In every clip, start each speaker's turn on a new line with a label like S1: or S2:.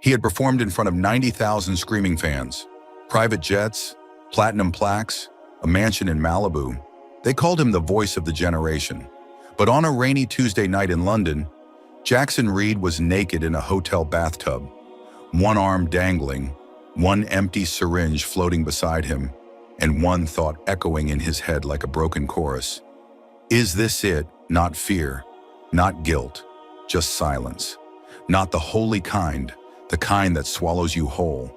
S1: He had performed in front of 90,000 screaming fans, private jets, platinum plaques, a mansion in Malibu. They called him the voice of the generation. But on a rainy Tuesday night in London, Jackson Reed was naked in a hotel bathtub, one arm dangling, one empty syringe floating beside him, and one thought echoing in his head like a broken chorus. Is this it? Not fear, not guilt, just silence. Not the holy kind, the kind that swallows you whole.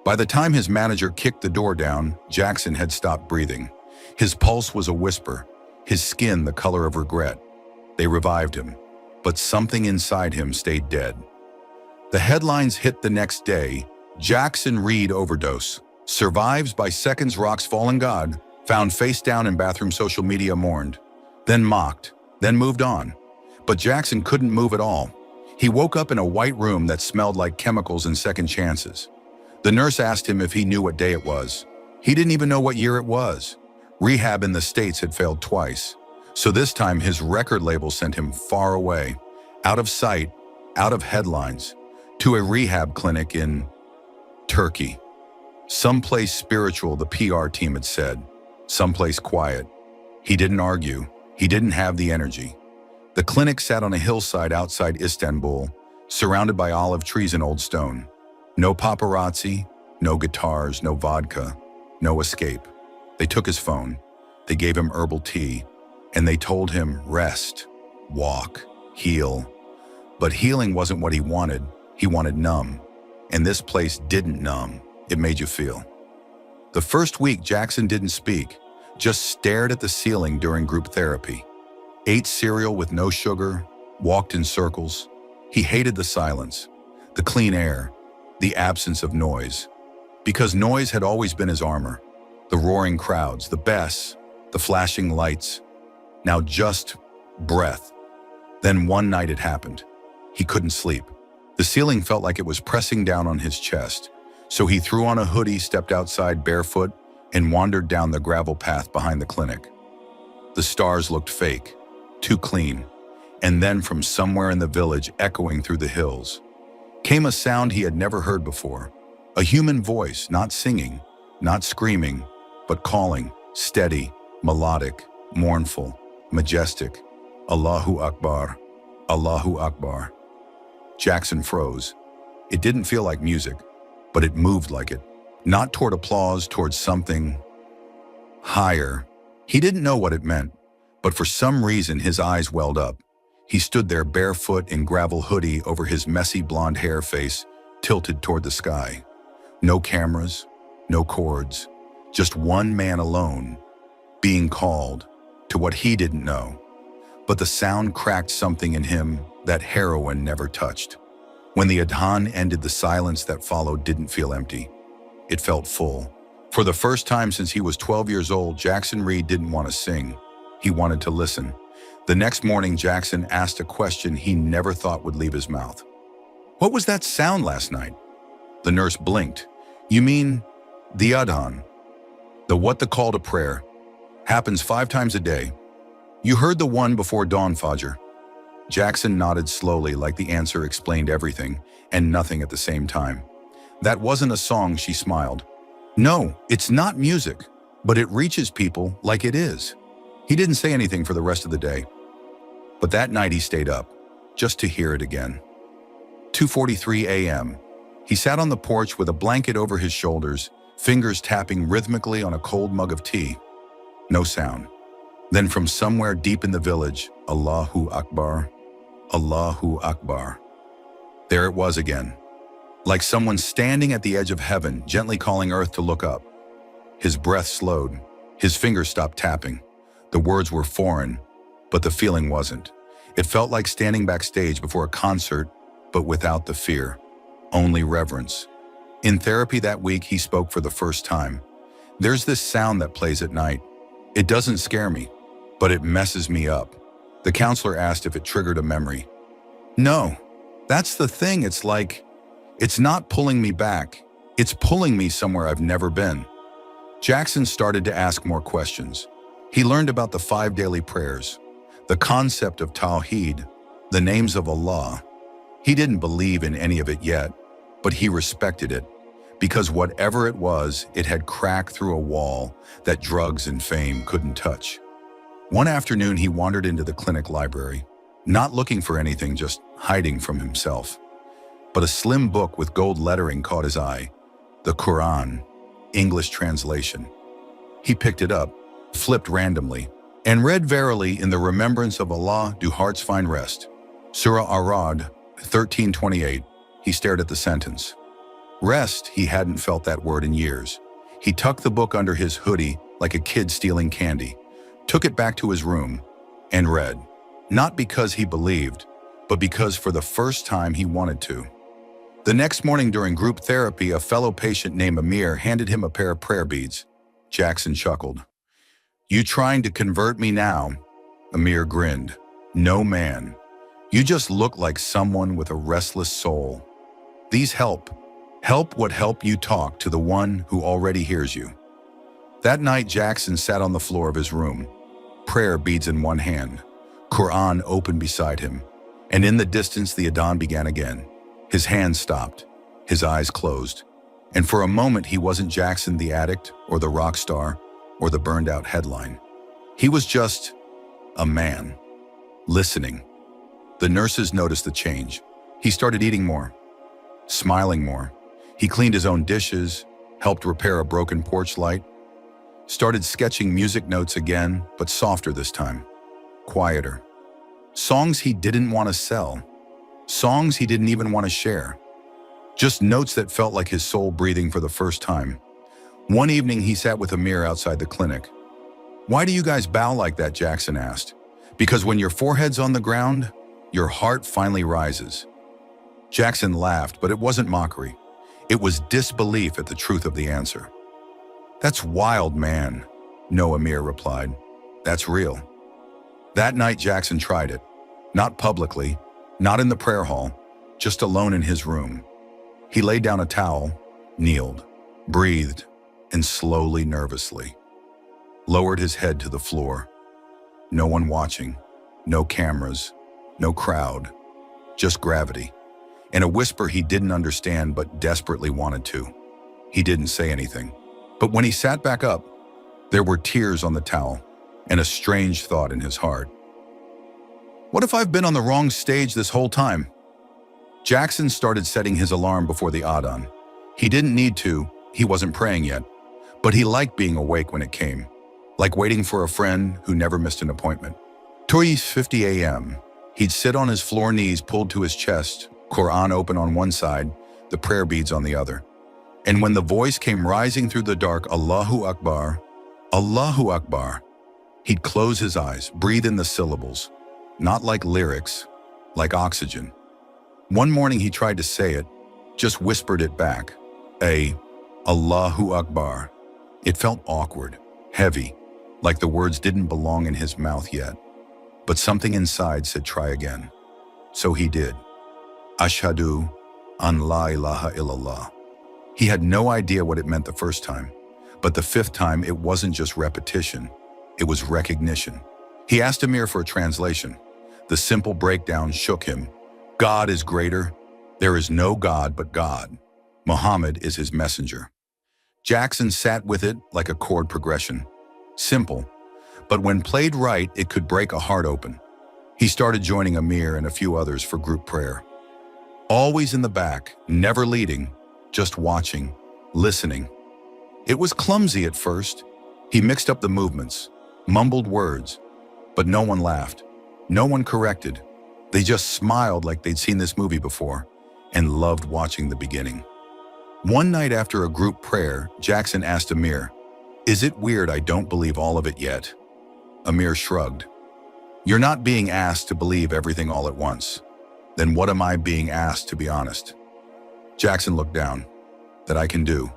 S1: By the time his manager kicked the door down, Jackson had stopped breathing. His pulse was a whisper, his skin the color of regret. They revived him, but something inside him stayed dead. The headlines hit the next day. Jackson Reed overdose. Survives by seconds, rocks fallen God. Found face down in bathroom, social media mourned. Then mocked, then moved on. But Jackson couldn't move at all. He woke up in a white room that smelled like chemicals and second chances. The nurse asked him if he knew what day it was. He didn't even know what year it was. Rehab in the States had failed twice. So this time his record label sent him far away, out of sight, out of headlines, to a rehab clinic in Turkey. Someplace spiritual, the PR team had said. Someplace quiet. He didn't argue. He didn't have the energy. The clinic sat on a hillside outside Istanbul, surrounded by olive trees and old stone. No paparazzi, no guitars, no vodka, no escape. They took his phone. They gave him herbal tea. And they told him, rest, walk, heal. But healing wasn't what he wanted. He wanted numb. And this place didn't numb. It made you feel. The first week, Jackson didn't speak, just stared at the ceiling during group therapy. Ate cereal with no sugar, walked in circles. He hated the silence, the clean air, the absence of noise. Because noise had always been his armor. The roaring crowds, the bess, the flashing lights. Now just breath. Then one night it happened. He couldn't sleep. The ceiling felt like it was pressing down on his chest. So he threw on a hoodie, stepped outside barefoot, and wandered down the gravel path behind the clinic. The stars looked fake, too clean. And then from somewhere in the village, echoing through the hills, came a sound he had never heard before. A human voice, not singing, not screaming, but calling, steady, melodic, mournful, majestic. Allahu Akbar, Allahu Akbar. Jackson froze. It didn't feel like music, but it moved like it. Not toward applause, towards something higher. He didn't know what it meant, but for some reason his eyes welled up. He stood there barefoot in gravel hoodie over his messy blonde hair, face tilted toward the sky. No cameras, no chords, just one man alone, being called to what he didn't know. But the sound cracked something in him that heroin never touched. When the Adhan ended, the silence that followed didn't feel empty. It felt full. For the first time since he was 12 years old, Jackson Reed didn't want to sing. He wanted to listen. The next morning, Jackson asked a question he never thought would leave his mouth. What was that sound last night? The nurse blinked. You mean the Adhan? The call to prayer. Happens 5 times a day. You heard the one before dawn, Fajr. Jackson nodded slowly, like the answer explained everything and nothing at the same time. That wasn't a song, she smiled. No, it's not music, but it reaches people like it is. He didn't say anything for the rest of the day. But that night he stayed up, just to hear it again. 2:43 a.m. He sat on the porch with a blanket over his shoulders, fingers tapping rhythmically on a cold mug of tea. No sound. Then from somewhere deep in the village, Allahu Akbar, Allahu Akbar. There it was again. Like someone standing at the edge of heaven, gently calling earth to look up. His breath slowed. His fingers stopped tapping. The words were foreign, but the feeling wasn't. It felt like standing backstage before a concert, but without the fear, only reverence. In therapy that week, he spoke for the first time. There's this sound that plays at night. It doesn't scare me, but it messes me up. The counselor asked if it triggered a memory. No, that's the thing. It's not pulling me back. It's pulling me somewhere I've never been. Jackson started to ask more questions. He learned about the 5 daily prayers, the concept of Tawheed, the names of Allah. He didn't believe in any of it yet, But he respected it, because whatever it was, it had cracked through a wall that drugs and fame couldn't touch. One afternoon, he wandered into the clinic library, not looking for anything, just hiding from himself. But a slim book with gold lettering caught his eye, the Qur'an, English translation. He picked it up, flipped randomly, and read, "Verily, in the remembrance of Allah do hearts find rest." Surah Ar-Ra'd 13:28. He stared at the sentence. Rest, he hadn't felt that word in years. He tucked the book under his hoodie like a kid stealing candy, took it back to his room, and read. Not because he believed, but because for the first time he wanted to. The next morning during group therapy, a fellow patient named Amir handed him a pair of prayer beads. Jackson chuckled. "You trying to convert me now?" Amir grinned. "No, man. You just look like someone with a restless soul. These help. Help what help you talk to the one who already hears you." That night, Jackson sat on the floor of his room, prayer beads in one hand, Qur'an open beside him, and in the distance the Adhan began again. His hands stopped, his eyes closed, and for a moment he wasn't Jackson the addict or the rock star or the burned out headline. He was just a man, listening. The nurses noticed the change. He started eating more, smiling more. He cleaned his own dishes, helped repair a broken porch light, started sketching music notes again, but softer this time, quieter. Songs he didn't want to sell, songs he didn't even want to share. Just notes that felt like his soul breathing for the first time. One evening he sat with Amir outside the clinic. "Why do you guys bow like that?" Jackson asked. "Because when your forehead's on the ground, your heart finally rises." Jackson laughed, but it wasn't mockery. It was disbelief at the truth of the answer. "That's wild, man." "No," Amir replied. "That's real." That night, Jackson tried it. Not publicly, not in the prayer hall, just alone in his room. He laid down a towel, kneeled, breathed, and slowly, nervously lowered his head to the floor. No one watching, no cameras, no crowd, just gravity. And a whisper he didn't understand but desperately wanted to. He didn't say anything. But when he sat back up, there were tears on the towel and a strange thought in his heart. What if I've been on the wrong stage this whole time? Jackson started setting his alarm before the Adhan. He didn't need to, he wasn't praying yet, but he liked being awake when it came, like waiting for a friend who never missed an appointment. 3:50 a.m. He'd sit on his floor knees pulled to his chest, Qur'an open on one side, the prayer beads on the other. And when the voice came rising through the dark, Allahu Akbar, Allahu Akbar, he'd close his eyes, breathe in the syllables, not like lyrics, like oxygen. One morning he tried to say it, just whispered it back, Allahu Akbar. It felt awkward, heavy, like the words didn't belong in his mouth yet. But something inside said try again. So he did. Ashhadu an la ilaha illallah. He had no idea what it meant the first time, but the fifth time it wasn't just repetition, it was recognition. He asked Amir for a translation. The simple breakdown shook him. God is greater. There is no God but God. Muhammad is his messenger. Jackson sat with it like a chord progression. Simple, but when played right, it could break a heart open. He started joining Amir and a few others for group prayer. Always in the back, never leading, just watching, listening. It was clumsy at first. He mixed up the movements, mumbled words, but no one laughed. No one corrected. They just smiled like they'd seen this movie before and loved watching the beginning. One night after a group prayer, Jackson asked Amir, "Is it weird I don't believe all of it yet?" Amir shrugged. "You're not being asked to believe everything all at once. Then what am I being asked to be honest?" Jackson looked down. "That I can do."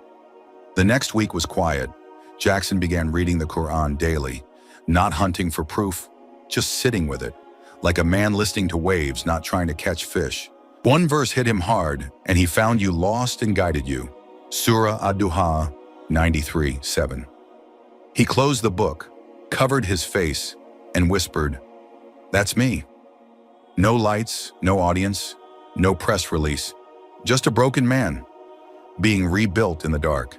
S1: The next week was quiet. Jackson began reading the Qur'an daily, not hunting for proof, just sitting with it, like a man listening to waves, not trying to catch fish. One verse hit him hard, and he found you lost and guided you. Surah Ad-Dawah 93:7. He closed the book, covered his face, and whispered, "That's me." No lights, no audience, no press release, Just a broken man, being rebuilt in the dark.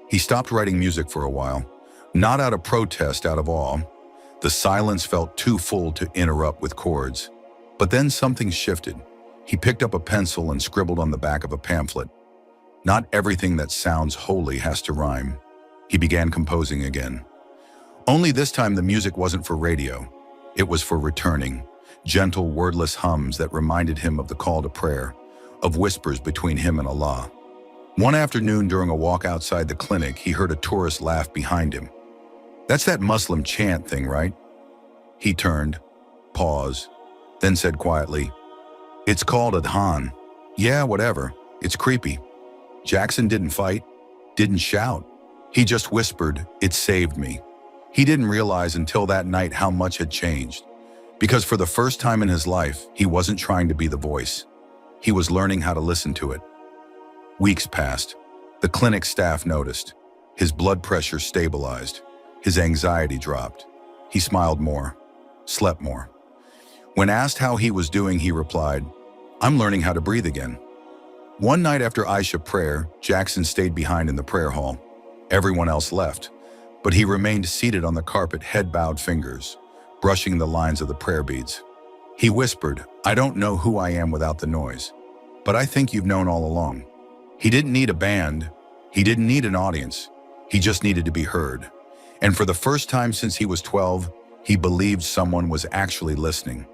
S1: He stopped writing music for a while, not out of protest, out of awe. The silence felt too full to interrupt with chords. But then something shifted. He picked up a pencil and scribbled on the back of a pamphlet. Not everything that sounds holy has to rhyme. He began composing again. Only this time the music wasn't for radio. It was for returning, gentle, wordless hums that reminded him of the call to prayer, of whispers between him and Allah. One afternoon during a walk outside the clinic, he heard a tourist laugh behind him. "That's that Muslim chant thing, right?" He turned, paused, then said quietly, "It's called Adhan." "Yeah, whatever. It's creepy." Jackson didn't fight, didn't shout. He just whispered, "It saved me." He didn't realize until that night how much had changed. Because for the first time in his life, he wasn't trying to be the voice. He was learning how to listen to it. Weeks passed. The clinic staff noticed. His blood pressure stabilized. His anxiety dropped. He smiled more, slept more. When asked how he was doing, he replied, "I'm learning how to breathe again." One night after Isha prayer, Jackson stayed behind in the prayer hall. Everyone else left, but he remained seated on the carpet, head-bowed fingers, brushing the lines of the prayer beads. He whispered, "I don't know who I am without the noise, but I think you've known all along." He didn't need a band. He didn't need an audience. He just needed to be heard. And for the first time since he was 12, he believed someone was actually listening.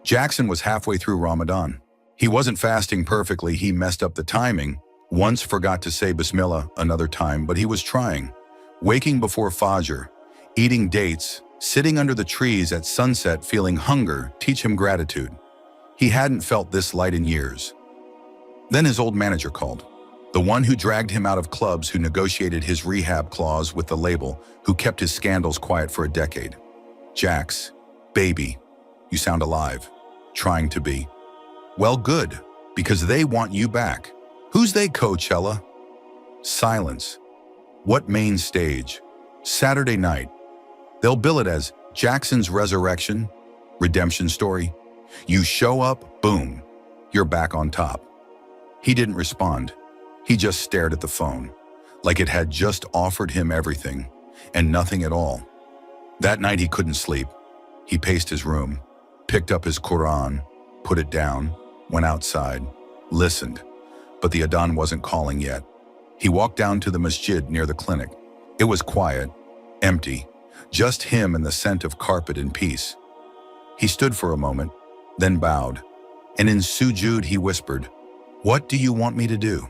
S1: Jackson was halfway through Ramadan. He wasn't fasting perfectly. He messed up the timing, once forgot to say Bismillah another time, but he was trying. Waking before Fajr, eating dates, sitting under the trees at sunset feeling hunger teach him gratitude. He hadn't felt this light in years. Then his old manager called. The one who dragged him out of clubs, who negotiated his rehab clause with the label, who kept his scandals quiet for a decade. "Jax, baby, you sound alive." "Trying to be." "Well, good, because they want you back." "Who's they, Coachella?" Silence. "What main stage?" "Saturday night. They'll bill it as Jackson's Resurrection, Redemption Story. You show up, boom, you're back on top." He didn't respond. He just stared at the phone, like it had just offered him everything and nothing at all. That night he couldn't sleep. He paced his room, picked up his Qur'an, put it down, went outside, listened, but the Adhan wasn't calling yet. He walked down to the masjid near the clinic. It was quiet, empty, just him and the scent of carpet and peace. He stood for a moment, then bowed, and in sujud he whispered, "What do you want me to do?"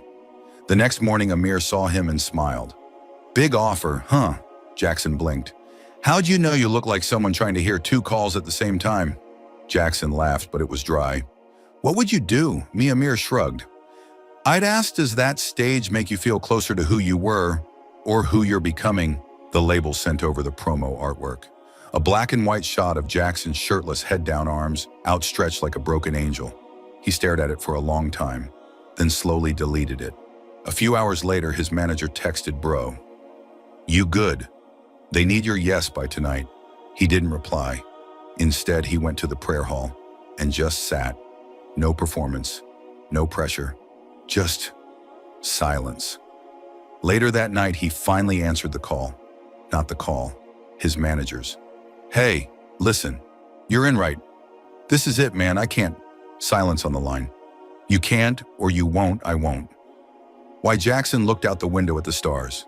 S1: The next morning Amir saw him and smiled. "Big offer, huh?" Jackson blinked. "How'd you know you look like someone trying to hear two calls at the same time?" Jackson laughed, but it was dry. "What would you do?" Amir shrugged. "I'd ask, does that stage make you feel closer to who you were or who you're becoming?" The label sent over the promo artwork. A black and white shot of Jackson's shirtless, head-down arms, outstretched like a broken angel. He stared at it for a long time, then slowly deleted it. A few hours later, his manager texted, "Bro, you good? They need your yes by tonight." He didn't reply. Instead, he went to the prayer hall and just sat. No performance, no pressure, just silence. Later that night, he finally answered the call. Not the call, his manager's. "Hey, listen, you're in, right? This is it, man, I can't." Silence on the line. "You can't, or you won't, I won't." Why? Jackson looked out the window at the stars.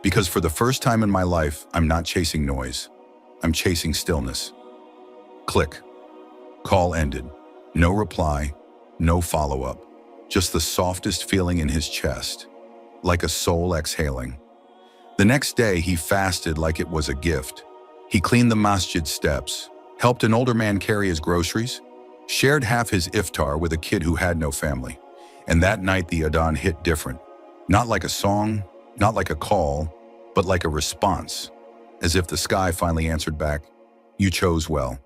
S1: "Because for the first time in my life, I'm not chasing noise. I'm chasing stillness." Click. Call ended. No reply, no follow-up. Just the softest feeling in his chest, like a soul exhaling. The next day, he fasted like it was a gift. He cleaned the masjid steps, helped an older man carry his groceries, shared half his iftar with a kid who had no family. And that night, the Adhan hit different. Not like a song, not like a call, but like a response, as if the sky finally answered back, "You chose well."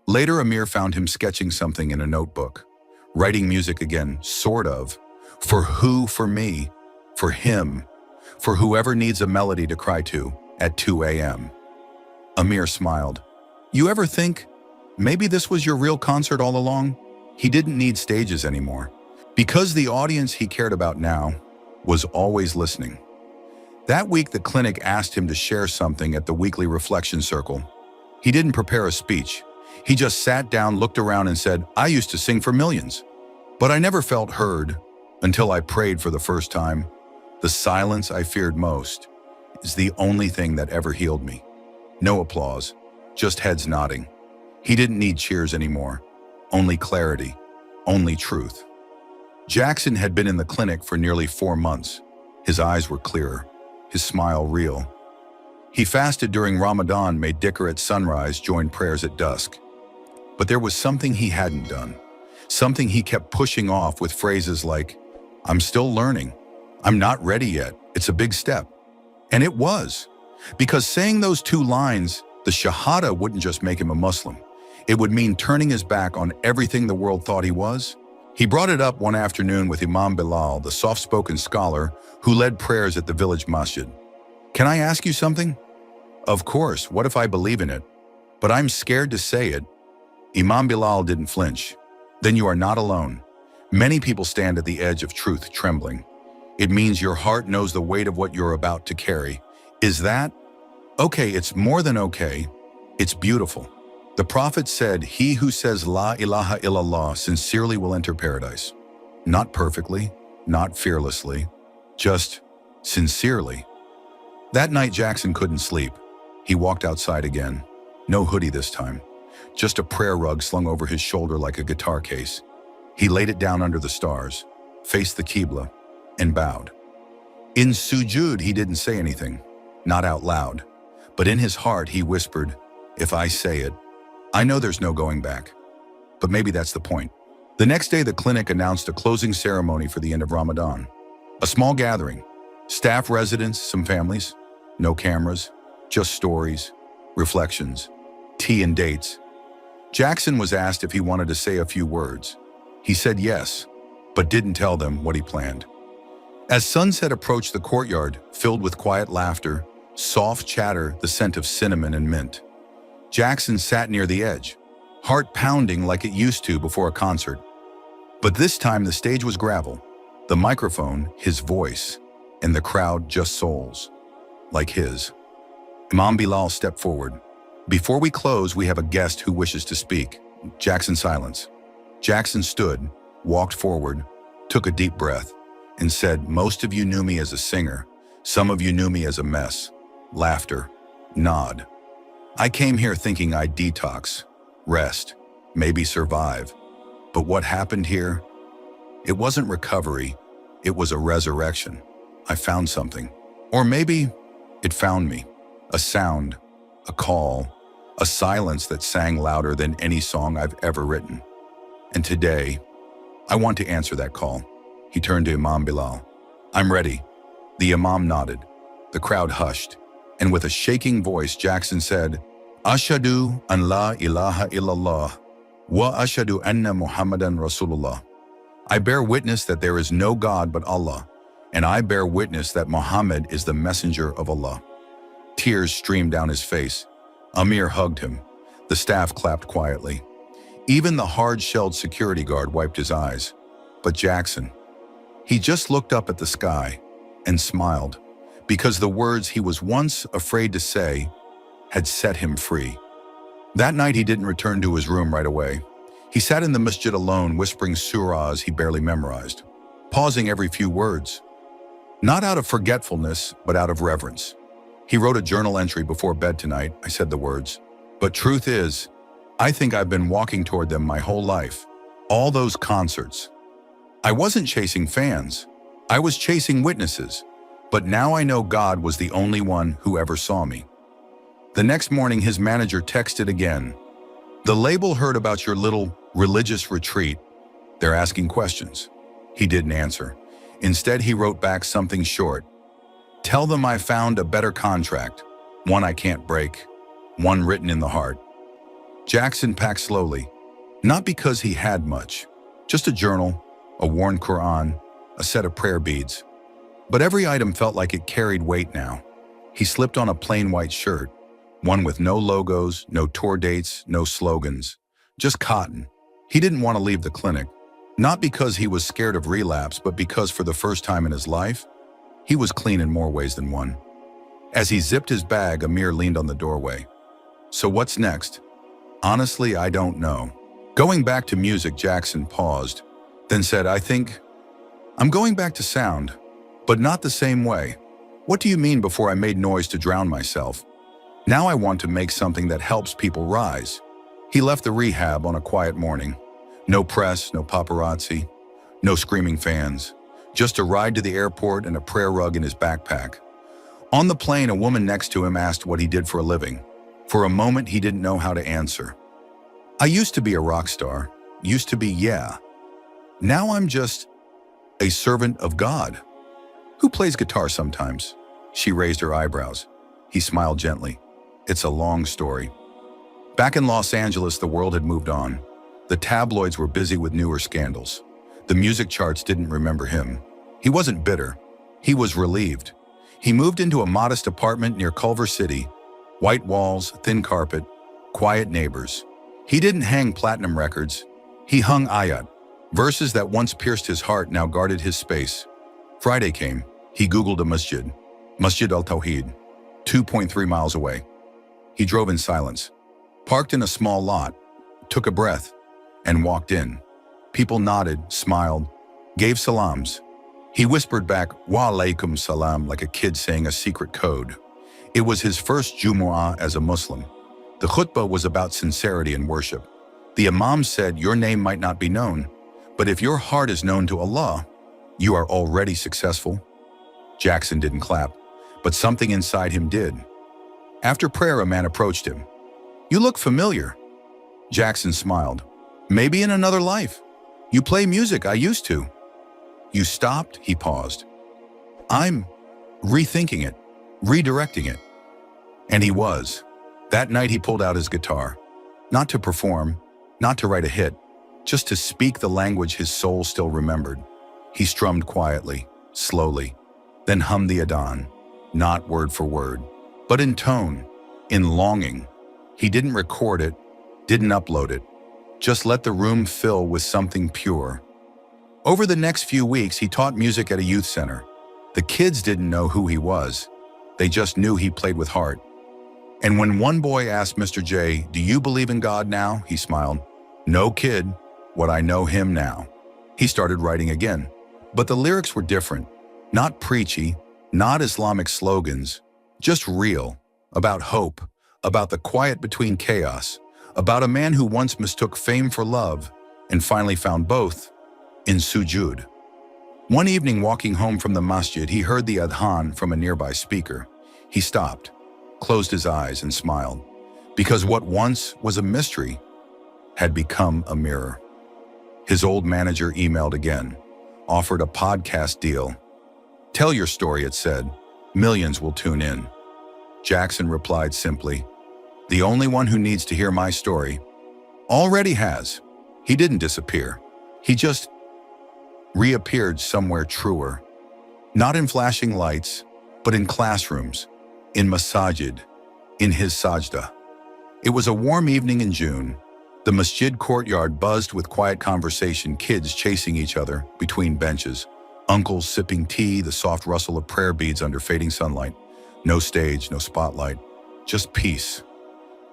S1: Later, Amir found him sketching something in a notebook, writing music again, sort of. For who? For me. For him. For whoever needs a melody to cry to at 2 a.m. Amir smiled. "You ever think maybe this was your real concert all along?" He didn't need stages anymore. Because the audience he cared about now was always listening. That week, the clinic asked him to share something at the weekly reflection circle. He didn't prepare a speech. He just sat down, looked around and said, "I used to sing for millions, but I never felt heard until I prayed for the first time. The silence I feared most is the only thing that ever healed me." No applause, just heads nodding. He didn't need cheers anymore. Only clarity, only truth. Jackson had been in the clinic for nearly 4 months. His eyes were clearer, his smile real. He fasted during Ramadan, made dhikr at sunrise, joined prayers at dusk. But there was something he hadn't done, something he kept pushing off with phrases like, "I'm still learning. I'm not ready yet. It's a big step." And it was, because saying those 2 lines, the Shahada, wouldn't just make him a Muslim. It would mean turning his back on everything the world thought he was. He brought it up one afternoon with Imam Bilal, the soft-spoken scholar who led prayers at the village masjid. "Can I ask you something?" "Of course, what if I believe in it? But I'm scared to say it." Imam Bilal didn't flinch. "Then you are not alone. Many people stand at the edge of truth trembling. It means your heart knows the weight of what you're about to carry. Is that okay? It's more than okay. It's beautiful. The Prophet said, 'He who says La ilaha illallah sincerely will enter paradise.' Not perfectly, not fearlessly, just sincerely." That night, Jackson couldn't sleep. He walked outside again. No hoodie this time. Just a prayer rug slung over his shoulder like a guitar case. He laid it down under the stars, faced the Qibla, and bowed. In sujud, he didn't say anything, not out loud. But in his heart, he whispered, "If I say it, I know there's no going back." But maybe that's the point. The next day, the clinic announced a closing ceremony for the end of Ramadan. A small gathering. Staff, residents, some families. No cameras, just stories, reflections, tea and dates. Jackson was asked if he wanted to say a few words. He said yes, but didn't tell them what he planned. As sunset approached the courtyard, filled with quiet laughter, soft chatter, the scent of cinnamon and mint, Jackson sat near the edge, heart pounding like it used to before a concert. But this time the stage was gravel, the microphone, his voice, and the crowd just souls, like his. Imam Bilal stepped forward. "Before we close, we have a guest who wishes to speak." Jackson silence. Jackson stood, walked forward, took a deep breath, and said, "Most of you knew me as a singer. Some of you knew me as a mess." Laughter. Nod. "I came here thinking I'd detox, rest, maybe survive. But what happened here? It wasn't recovery, it was a resurrection. I found something. Or maybe it found me. A sound, a call, a silence that sang louder than any song I've ever written. And today, I want to answer that call." He turned to Imam Bilal. "I'm ready." The Imam nodded. The crowd hushed. And with a shaking voice, Jackson said, "Ashhadu an la ilaha illallah wa ashhadu anna Muhammadan Rasulullah." I bear witness that there is no God but Allah, and I bear witness that Muhammad is the messenger of Allah. Tears streamed down his face. Amir hugged him. The staff clapped quietly. Even the hard-shelled security guard wiped his eyes. But Jackson, he just looked up at the sky and smiled, because the words he was once afraid to say had set him free. That night he didn't return to his room right away. He sat in the masjid alone, whispering surahs he barely memorized, pausing every few words. Not out of forgetfulness, but out of reverence. He wrote a journal entry before bed tonight. I said the words, "But truth is, I think I've been walking toward them my whole life. All those concerts. I wasn't chasing fans. I was chasing witnesses. But now I know God was the only one who ever saw me." The next morning, his manager texted again. "The label heard about your little religious retreat. They're asking questions." He didn't answer. Instead, he wrote back something short. "Tell them I found a better contract, one I can't break, one written in the heart." Jackson packed slowly, not because he had much, just a journal, a worn Qur'an, a set of prayer beads. But every item felt like it carried weight now. He slipped on a plain white shirt, one with no logos, no tour dates, no slogans, just cotton. He didn't want to leave the clinic, Not because he was scared of relapse, but because for the first time in his life, he was clean in more ways than one. As he zipped his bag, Amir leaned on the doorway. So what's next? Honestly, I don't know. Going back to music, Jackson paused, then said, I think I'm going back to sound, but not the same way. What do you mean before I made noise to drown myself? Now I want to make something that helps people rise. He left the rehab on a quiet morning. No press, no paparazzi, no screaming fans. Just a ride to the airport and a prayer rug in his backpack. On the plane, a woman next to him asked what he did for a living. For a moment, he didn't know how to answer. I used to be a rock star. Used to be, yeah. Now I'm just a servant of God. Who plays guitar sometimes? She raised her eyebrows. He smiled gently. It's a long story. Back in Los Angeles, the world had moved on. The tabloids were busy with newer scandals. The music charts didn't remember him. He wasn't bitter. He was relieved. He moved into a modest apartment near Culver City. White walls, thin carpet, quiet neighbors. He didn't hang platinum records. He hung ayat. Verses that once pierced his heart now guarded his space. Friday came. He Googled a masjid. Masjid al-Tawheed, 2.3 miles away. He drove in silence, parked in a small lot, took a breath, and walked in. People nodded, smiled, gave salams. He whispered back, wa alaikum salam, like a kid saying a secret code. It was his first Jumu'ah as a Muslim. The khutbah was about sincerity and worship. The imam said, your name might not be known, but if your heart is known to Allah, you are already successful. Jackson didn't clap, but something inside him did. After prayer, a man approached him. You look familiar. Jackson smiled. Maybe in another life. You play music, I used to. You stopped, he paused. I'm rethinking it, redirecting it. And he was. That night he pulled out his guitar. Not to perform, not to write a hit, just to speak the language his soul still remembered. He strummed quietly, slowly, then hummed the Adhan, not word for word, but in tone, in longing. He didn't record it, didn't upload it, just let the room fill with something pure. Over the next few weeks, he taught music at a youth center. The kids didn't know who he was. They just knew he played with heart. And when one boy asked Mr. J, do you believe in God now? He smiled. No, kid, what I know him now. He started writing again. But the lyrics were different. Not preachy, not Islamic slogans, just real, about hope, about the quiet between chaos, about a man who once mistook fame for love and finally found both in sujud. One evening, walking home from the masjid, he heard the Adhan from a nearby speaker. He stopped, closed his eyes and smiled, because what once was a mystery had become a mirror. His old manager emailed again, offered a podcast deal. Tell your story, it said. Millions will tune in. Jackson replied simply, the only one who needs to hear my story already has. He didn't disappear. He just reappeared somewhere truer. Not in flashing lights, but in classrooms, in masajid, in his sajda. It was a warm evening in June. The masjid courtyard buzzed with quiet conversation, kids chasing each other between benches, uncles sipping tea, the soft rustle of prayer beads under fading sunlight. No stage, no spotlight, just peace.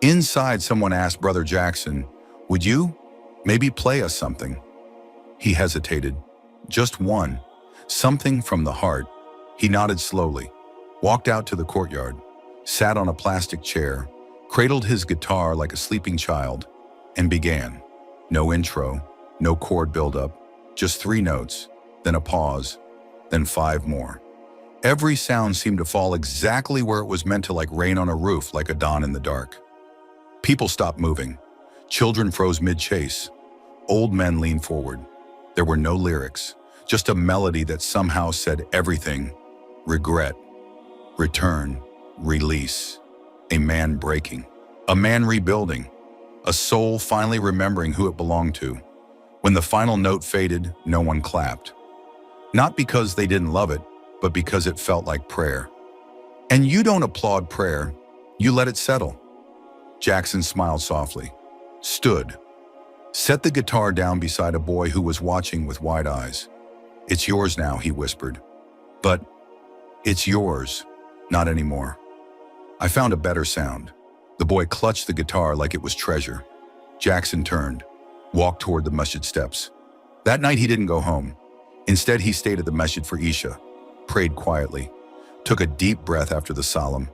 S1: Inside, someone asked Brother Jackson, would you maybe play us something? He hesitated. Just one. Something from the heart. He nodded slowly, walked out to the courtyard, sat on a plastic chair, cradled his guitar like a sleeping child, and began. No intro, no chord buildup, just 3 notes, then a pause, then 5 more. Every sound seemed to fall exactly where it was meant to, like rain on a roof, like a dawn in the dark. People stopped moving. Children froze mid-chase. Old men leaned forward. There were no lyrics, just a melody that somehow said everything. Regret, return, release. A man breaking, a man rebuilding, a soul finally remembering who it belonged to. When the final note faded, no one clapped. Not because they didn't love it, but because it felt like prayer. And you don't applaud prayer, you let it settle. Jackson smiled softly, stood, Set the guitar down beside a boy who was watching with wide eyes. "It's yours now," he whispered. "But it's yours, not anymore." I found a better sound. The boy clutched the guitar like it was treasure. Jackson turned, walked toward the masjid steps. That night he didn't go home. Instead, he stayed at the masjid for Isha, prayed quietly, took a deep breath after the salam,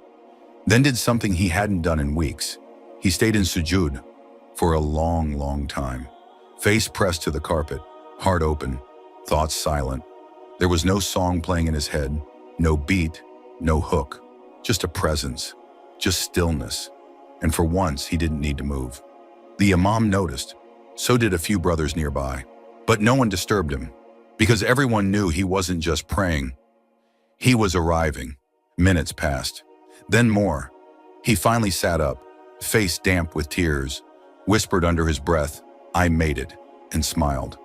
S1: then did something he hadn't done in weeks. He stayed in sujud for a long, long time, face pressed to the carpet, heart open, thoughts silent. There was no song playing in his head, no beat, no hook, just a presence, just stillness. And for once, he didn't need to move. The imam noticed, so did a few brothers nearby. But no one disturbed him, because everyone knew he wasn't just praying. He was arriving. Minutes passed, then more. He finally sat up, face damp with tears, whispered under his breath, "I made it," and smiled.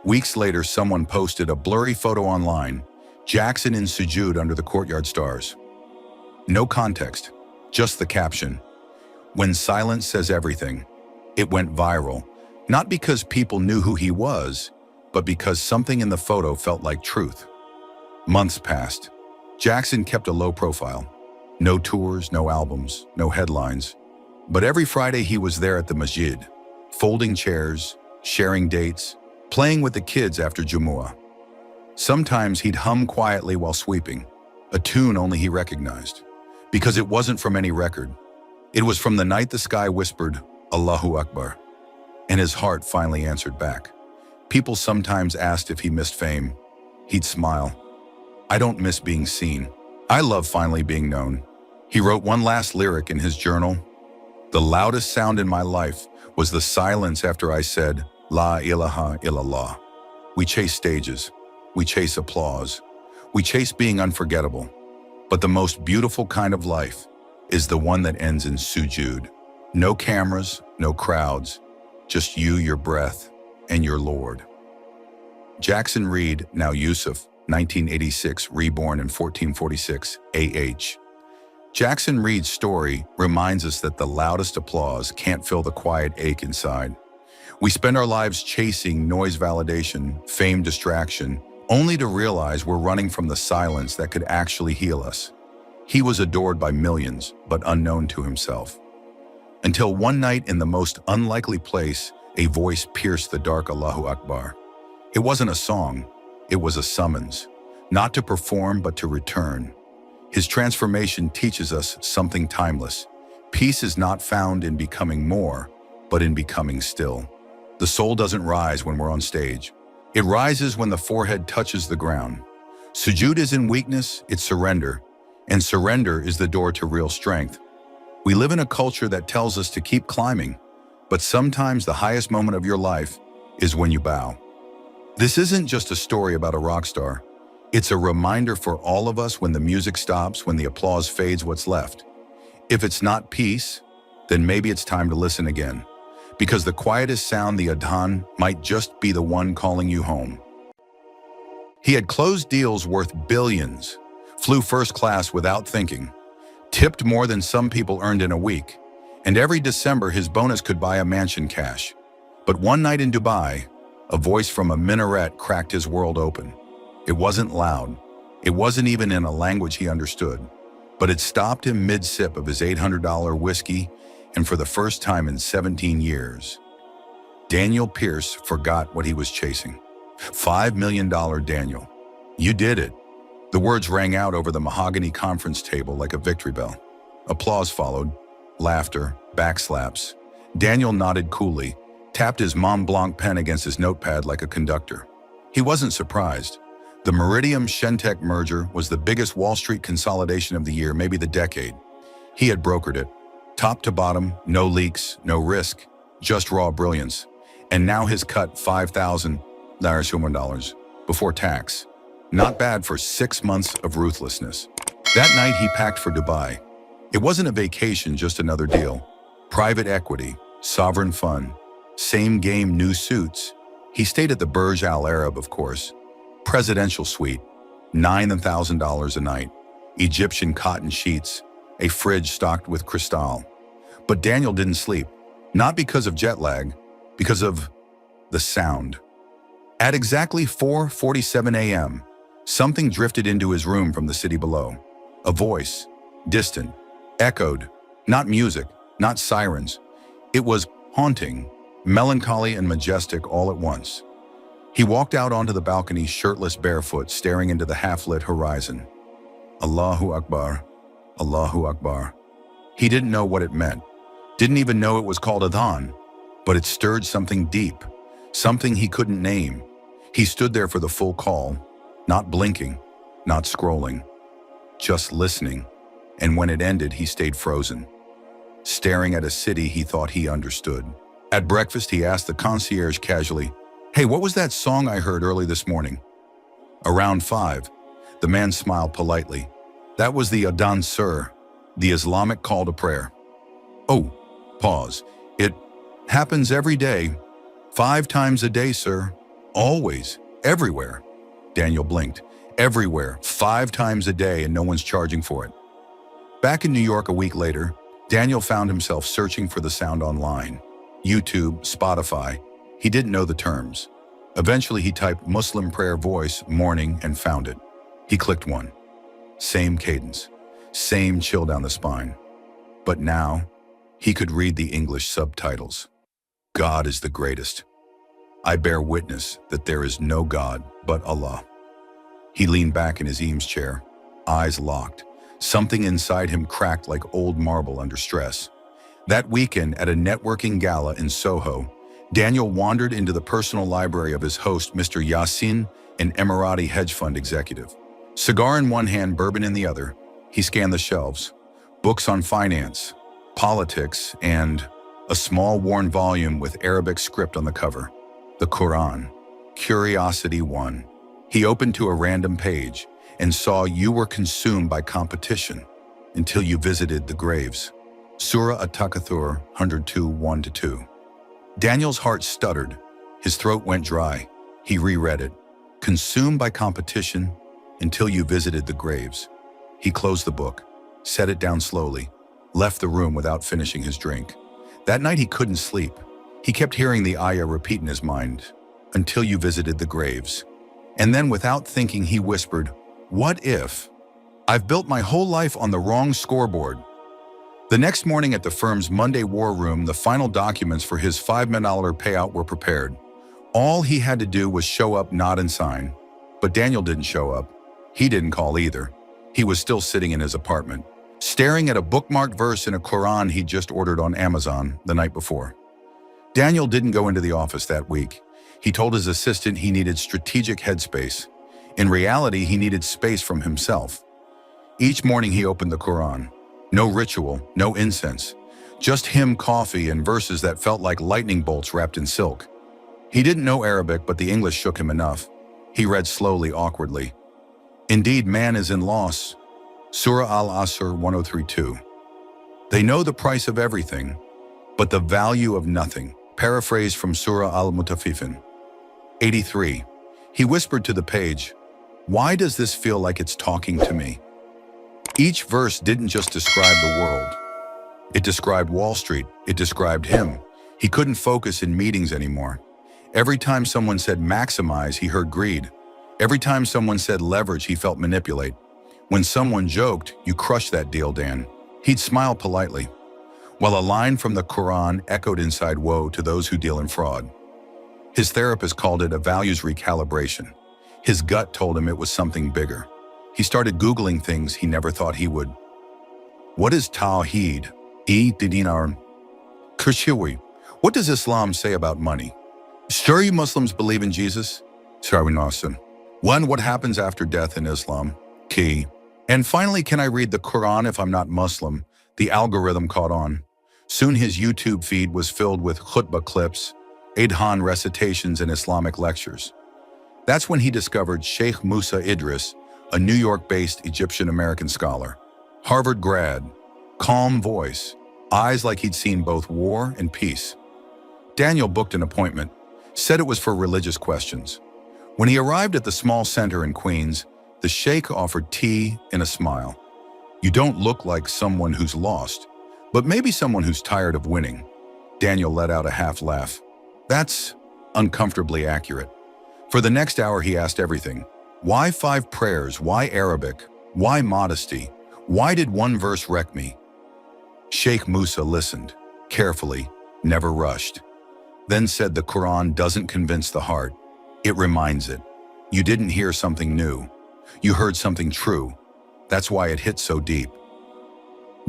S1: Weeks later, someone posted a blurry photo online, Jackson in sujud under the courtyard stars. No context, just the caption. "When silence says everything." It went viral, not because people knew who he was, but because something in the photo felt like truth. Months passed. Jackson kept a low profile. No tours, no albums, no headlines. But every Friday he was there at the masjid, folding chairs, sharing dates, playing with the kids after Jumu'ah. Sometimes he'd hum quietly while sweeping, a tune only he recognized, because it wasn't from any record. It was from the night the sky whispered, "Allahu Akbar," and his heart finally answered back. People sometimes asked if he missed fame. He'd smile. "I don't miss being seen. I love finally being known." He wrote one last lyric in his journal. "The loudest sound in my life was the silence after I said, 'La ilaha illallah.'" We chase stages. We chase applause. We chase being unforgettable. But the most beautiful kind of life is the one that ends in sujud. No cameras, no crowds, just you, your breath, and your Lord. Jackson Reed, now Yusuf, 1986, reborn in 1446, AH. Jackson Reed's story reminds us that the loudest applause can't fill the quiet ache inside. We spend our lives chasing noise validation, fame distraction, only to realize we're running from the silence that could actually heal us. He was adored by millions, but unknown to himself. Until one night in the most unlikely place, a voice pierced the dark Allahu Akbar. It wasn't a song, it was a summons, not to perform but to return. His transformation teaches us something timeless. Peace is not found in becoming more, but in becoming still. The soul doesn't rise when we're on stage. It rises when the forehead touches the ground. Sujud isn't weakness, it's surrender. And surrender is the door to real strength. We live in a culture that tells us to keep climbing, but sometimes the highest moment of your life is when you bow. This isn't just a story about a rock star. It's a reminder for all of us when the music stops, when the applause fades, what's left. If it's not peace, then maybe it's time to listen again, because the quietest sound, the Adhan, might just be the one calling you home. He had closed deals worth billions, flew first class without thinking, tipped more than some people earned in a week, and every December his bonus could buy a mansion cash. But one night in Dubai, a voice from a minaret cracked his world open. It wasn't loud. It wasn't even in a language he understood, but it stopped him mid-sip of his $800 whiskey, and for the first time in 17 years, Daniel Pierce forgot what he was chasing. $5 million Daniel. You did it. The words rang out over the mahogany conference table like a victory bell. Applause followed, laughter, backslaps. Daniel nodded coolly, tapped his Mont Blanc pen against his notepad like a conductor. He wasn't surprised. The Meridian-Shentech merger was the biggest Wall Street consolidation of the year, maybe the decade. He had brokered it. Top to bottom, no leaks, no risk, just raw brilliance. And now his cut $5,000 before tax. Not bad for 6 months of ruthlessness. That night he packed for Dubai. It wasn't a vacation, just another deal. Private equity, sovereign fund, same game, new suits. He stayed at the Burj Al Arab, of course. Presidential suite, $9,000 a night. Egyptian cotton sheets, a fridge stocked with cristal. But Daniel didn't sleep, not because of jet lag, Because of the sound. At exactly 4:47 a.m., something drifted into his room from the city below. A voice, distant, echoed, not music, not sirens. It was haunting, melancholy and majestic all at once. He walked out onto the balcony, shirtless, barefoot, staring into the half-lit horizon. Allahu Akbar, Allahu Akbar. He didn't know what it meant, didn't even know it was called Adhan, but it stirred something deep, something he couldn't name. He stood there for the full call, not blinking, not scrolling, just listening, and when it ended, he stayed frozen, staring at a city he thought he understood. At breakfast, he asked the concierge casually, "Hey, what was that song I heard early this morning?" Around 5, the man smiled politely. "That was the Adhan, sir, the Islamic call to prayer." "Oh, pause. It happens every day, 5 times a day, sir. Always, everywhere." Daniel blinked. Everywhere, 5 times a day, and no one's charging for it. Back in New York a week later, Daniel found himself searching for the sound online. YouTube, Spotify. He didn't know the terms. Eventually, he typed Muslim prayer voice, morning, and found it. He clicked one. Same cadence, same chill down the spine. But now, he could read the English subtitles. God is the greatest. I bear witness that there is no God but Allah. He leaned back in his Eames chair, eyes locked. Something inside him cracked like old marble under stress. That weekend at a networking gala in Soho, Daniel wandered into the personal library of his host, Mr. Yassin, an Emirati hedge fund executive. Cigar in one hand, bourbon in the other, he scanned the shelves. Books on finance, politics, and a small worn volume with Arabic script on the cover. The Qur'an. Curiosity 1. He opened to a random page and saw you were consumed by competition until you visited the graves. Surah At-Takathur 102, 1-2. Daniel's heart stuttered. His throat went dry. He reread it. Consumed by competition until you visited the graves. He closed the book, set it down slowly, left the room without finishing his drink. That night he couldn't sleep. He kept hearing the ayah repeat in his mind, until you visited the graves. And then without thinking, he whispered, "What if? I've built my whole life on the wrong scoreboard." The next morning at the firm's Monday war room, the final documents for his $5 million payout were prepared. All he had to do was show up, nod, and sign. But Daniel didn't show up. He didn't call either. He was still sitting in his apartment, staring at a bookmarked verse in a Qur'an he'd just ordered on Amazon the night before. Daniel didn't go into the office that week. He told his assistant he needed strategic headspace. In reality, he needed space from himself. Each morning he opened the Qur'an. No ritual, no incense. Just him, coffee, and verses that felt like lightning bolts wrapped in silk. He didn't know Arabic, but the English shook him enough. He read slowly, awkwardly. Indeed, man is in loss. Surah Al-Asr 103:2. They know the price of everything, but the value of nothing. Paraphrased from Surah Al-Mutaffifin. 83. He whispered to the page, "Why does this feel like it's talking to me?" Each verse didn't just describe the world. It described Wall Street. It described him. He couldn't focus in meetings anymore. Every time someone said maximize, he heard greed. Every time someone said leverage, he felt manipulate. When someone joked, "You crushed that deal, Dan," he'd smile politely, while a line from the Qur'an echoed inside, "Woe to those who deal in fraud." His therapist called it a values recalibration. His gut told him it was something bigger. He started Googling things he never thought he would. What is Tawheed? Dinar. Kurshiwi. What does Islam say about money? Sure, you Muslims believe in Jesus? Sarwinasan. 1. What happens after death in Islam? Key. And finally, can I read the Qur'an if I'm not Muslim? The algorithm caught on. Soon his YouTube feed was filled with khutbah clips, Adhan recitations, and Islamic lectures. That's when he discovered Sheikh Musa Idris, a New York-based Egyptian-American scholar. Harvard grad, calm voice, eyes like he'd seen both war and peace. Daniel booked an appointment, said it was for religious questions. When he arrived at the small center in Queens, the sheikh offered tea and a smile. "You don't look like someone who's lost, but maybe someone who's tired of winning." Daniel let out a half laugh. That's uncomfortably accurate. For the next hour, he asked everything. Why 5 prayers? Why Arabic? Why modesty? Why did one verse wreck me? Sheikh Musa listened, carefully, never rushed. Then said the Qur'an doesn't convince the heart, it reminds it. You didn't hear something new. You heard something true. That's why it hit so deep.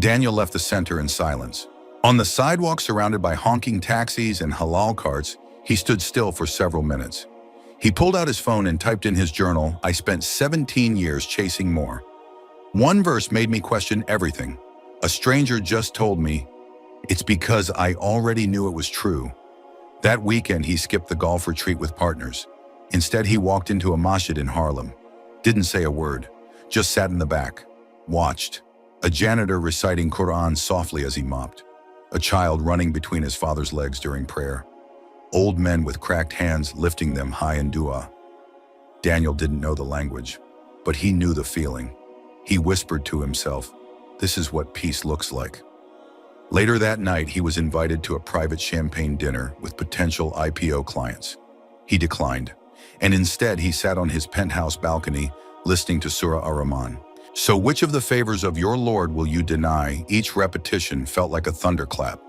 S1: Daniel left the center in silence. On the sidewalk surrounded by honking taxis and halal carts, he stood still for several minutes. He pulled out his phone and typed in his journal, I spent 17 years chasing more. One verse made me question everything. A stranger just told me, it's because I already knew it was true. That weekend, he skipped the golf retreat with partners. Instead, he walked into a masjid in Harlem. Didn't say a word, just sat in the back, watched. A janitor reciting Qur'an softly as he mopped. A child running between his father's legs during prayer. Old men with cracked hands lifting them high in dua. Daniel didn't know the language, but he knew the feeling. He whispered to himself, this is what peace looks like. Later that night, he was invited to a private champagne dinner with potential IPO clients. He declined, and instead he sat on his penthouse balcony listening to Surah Ar-Rahman. So which of the favors of your Lord will you deny? Each repetition felt like a thunderclap.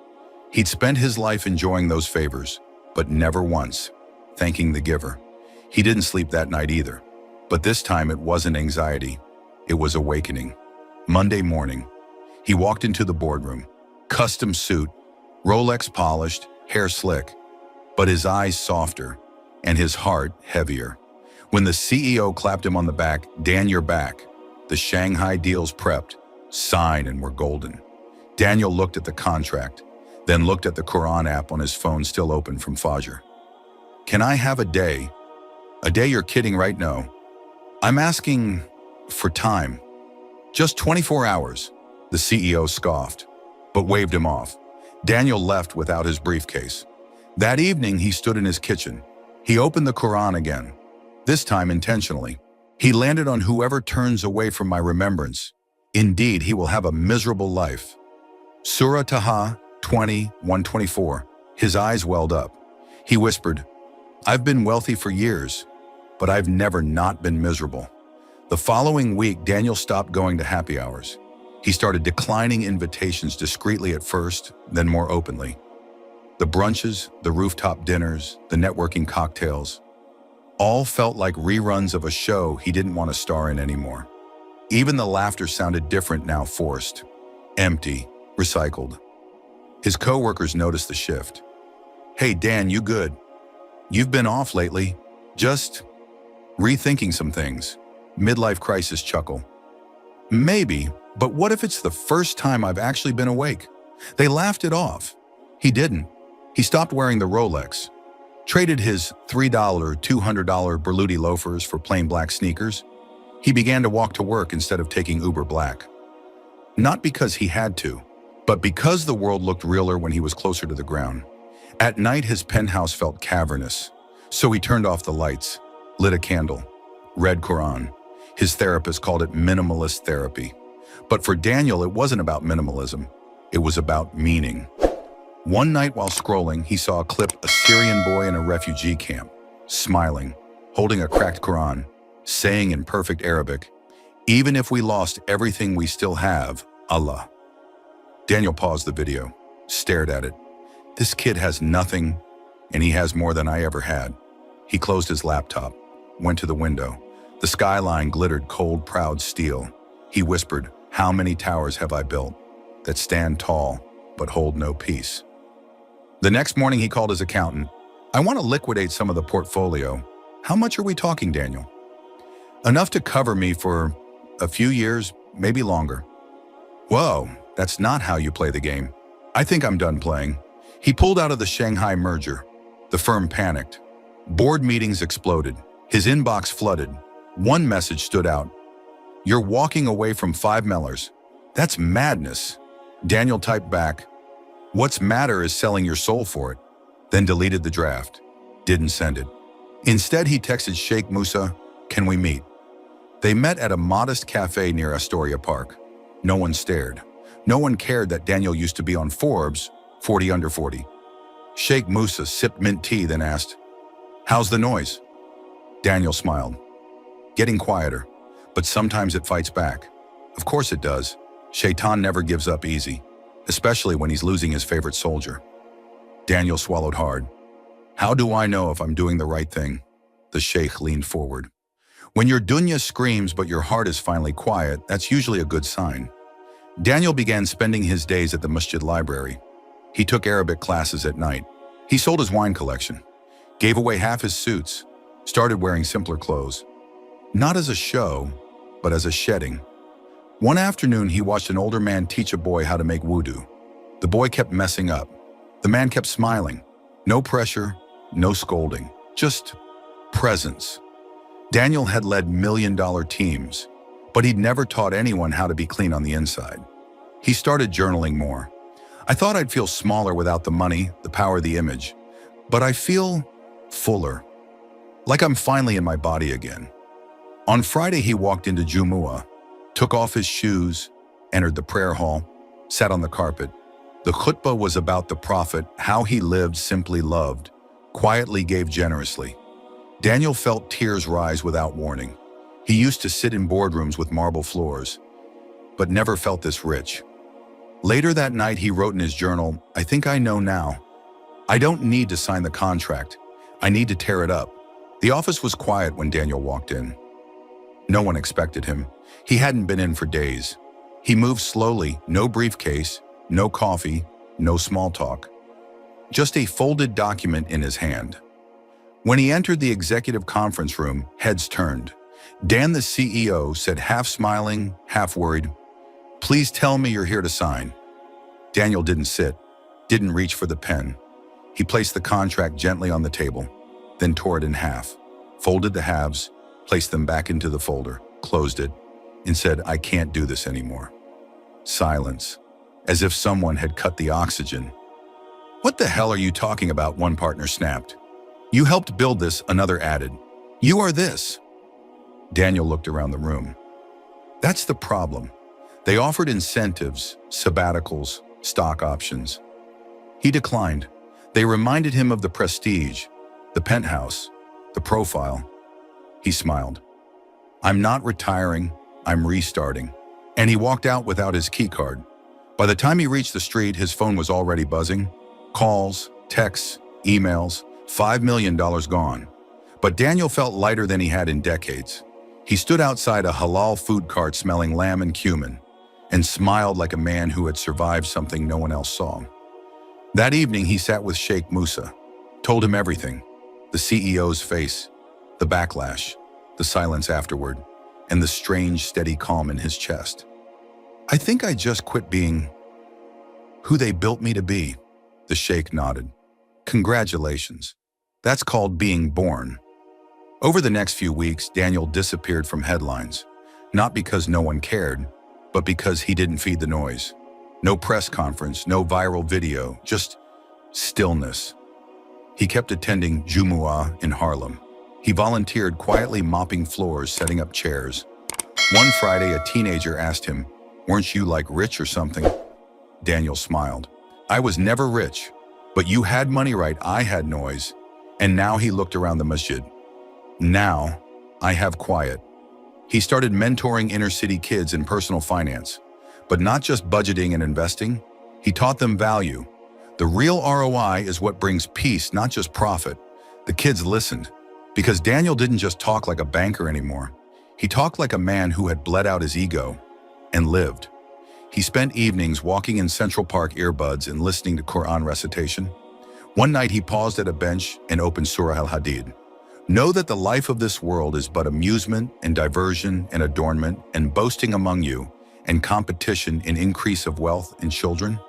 S1: He'd spent his life enjoying those favors, but never once thanking the giver. He didn't sleep that night either, but this time it wasn't anxiety, it was awakening. Monday morning, he walked into the boardroom, custom suit, Rolex polished, hair slick, but his eyes softer and his heart heavier. When the CEO clapped him on the back, Dan, you're back. The Shanghai deals prepped, sign, and were golden. Daniel looked at the contract, then looked at the Qur'an app on his phone still open from Fajr. Can I have a day? A day? You're kidding, right? No. I'm asking for time. Just 24 hours, the CEO scoffed, but waved him off. Daniel left without his briefcase. That evening, he stood in his kitchen. He opened the Qur'an again, this time intentionally. He landed on whoever turns away from my remembrance. Indeed, he will have a miserable life. Surah Taha 20:124. His eyes welled up. He whispered, I've been wealthy for years, but I've never not been miserable. The following week, Daniel stopped going to happy hours. He started declining invitations discreetly at first, then more openly. The brunches, the rooftop dinners, the networking cocktails, all felt like reruns of a show he didn't want to star in anymore. Even the laughter sounded different now, forced, empty, recycled. His coworkers noticed the shift. Hey Dan, you good? You've been off lately. Just rethinking some things. Midlife crisis chuckle. Maybe, but what if it's the first time I've actually been awake? They laughed it off. He didn't. He stopped wearing the Rolex, traded his $3, $200 Berluti loafers for plain black sneakers. He began to walk to work instead of taking Uber Black. Not because he had to, but because the world looked realer when he was closer to the ground. At night, his penthouse felt cavernous, so he turned off the lights, lit a candle, read Qur'an. His therapist called it minimalist therapy. But for Daniel, it wasn't about minimalism. It was about meaning. One night while scrolling, he saw a clip of a Syrian boy in a refugee camp, smiling, holding a cracked Qur'an, saying in perfect Arabic, even if we lost everything we still have, Allah. Daniel paused the video, stared at it. This kid has nothing, and he has more than I ever had. He closed his laptop, went to the window. The skyline glittered cold, proud steel. He whispered, how many towers have I built that stand tall but hold no peace? The next morning, he called his accountant. I want to liquidate some of the portfolio. How much are we talking, Daniel? Enough to cover me for a few years, maybe longer. Whoa, that's not how you play the game. I think I'm done playing. He pulled out of the Shanghai merger. The firm panicked. Board meetings exploded. His inbox flooded. One message stood out. You're walking away from 5 Mellers. That's madness. Daniel typed back, what's matter is selling your soul for it. Then deleted the draft. Didn't send it. Instead, he texted Sheikh Musa, can we meet? They met at a modest cafe near Astoria Park. No one stared. No one cared that Daniel used to be on Forbes, 40 under 40. Sheikh Musa sipped mint tea, then asked, "How's the noise?" Daniel smiled. "Getting quieter, but sometimes it fights back." "Of course it does. Shaitan never gives up easy, especially when he's losing his favorite soldier." Daniel swallowed hard. "How do I know if I'm doing the right thing?" The sheikh leaned forward. "When your dunya screams but your heart is finally quiet, that's usually a good sign." Daniel began spending his days at the masjid library. He took Arabic classes at night. He sold his wine collection, gave away half his suits, started wearing simpler clothes. Not as a show, but as a shedding. One afternoon, he watched an older man teach a boy how to make wudu. The boy kept messing up. The man kept smiling. No pressure, no scolding, just presence. Daniel had led million-dollar teams, but he'd never taught anyone how to be clean on the inside. He started journaling more. "I thought I'd feel smaller without the money, the power, the image, but I feel fuller, like I'm finally in my body again." On Friday, he walked into Jumu'ah, took off his shoes, entered the prayer hall, sat on the carpet. The khutbah was about the Prophet, how he lived, simply loved, quietly gave generously. Daniel felt tears rise without warning. He used to sit in boardrooms with marble floors, but never felt this rich. Later that night, he wrote in his journal, "I think I know now. I don't need to sign the contract. I need to tear it up." The office was quiet when Daniel walked in. No one expected him. He hadn't been in for days. He moved slowly, no briefcase, no coffee, no small talk. Just a folded document in his hand. When he entered the executive conference room, heads turned. Dan, the CEO, said, half smiling, half worried, "Please tell me you're here to sign." Daniel didn't sit, didn't reach for the pen. He placed the contract gently on the table, then tore it in half, folded the halves, placed them back into the folder, closed it, and said, "I can't do this anymore." Silence, as if someone had cut the oxygen. "What the hell are you talking about?" one partner snapped. "You helped build this," another added. "You are this." Daniel looked around the room. That's the problem. They offered incentives, sabbaticals, stock options. He declined. They reminded him of the prestige, the penthouse, the profile. He smiled. "I'm not retiring, I'm restarting." And he walked out without his key card. By the time he reached the street, his phone was already buzzing. Calls, texts, emails, $5 million gone. But Daniel felt lighter than he had in decades. He stood outside a halal food cart smelling lamb and cumin, and smiled like a man who had survived something no one else saw. That evening, he sat with Sheikh Musa, told him everything, the CEO's face, the backlash, the silence afterward, and the strange, steady calm in his chest. "I think I just quit being who they built me to be." The sheikh nodded. "Congratulations. That's called being born." Over the next few weeks, Daniel disappeared from headlines, not because no one cared, but because he didn't feed the noise. No press conference, no viral video, just stillness. He kept attending Jumu'ah in Harlem. He volunteered quietly mopping floors, setting up chairs. One Friday, a teenager asked him, "Weren't you like rich or something?" Daniel smiled. "I was never rich, but you had money right, I had noise." And now he looked around the masjid. "Now, I have quiet." He started mentoring inner-city kids in personal finance, but not just budgeting and investing. He taught them value. The real ROI is what brings peace, not just profit. The kids listened, because Daniel didn't just talk like a banker anymore. He talked like a man who had bled out his ego and lived. He spent evenings walking in Central Park earbuds and listening to Qur'an recitation. One night he paused at a bench and opened Surah al-Hadith. "Know that the life of this world is but amusement and diversion and adornment and boasting among you and competition in increase of wealth and children."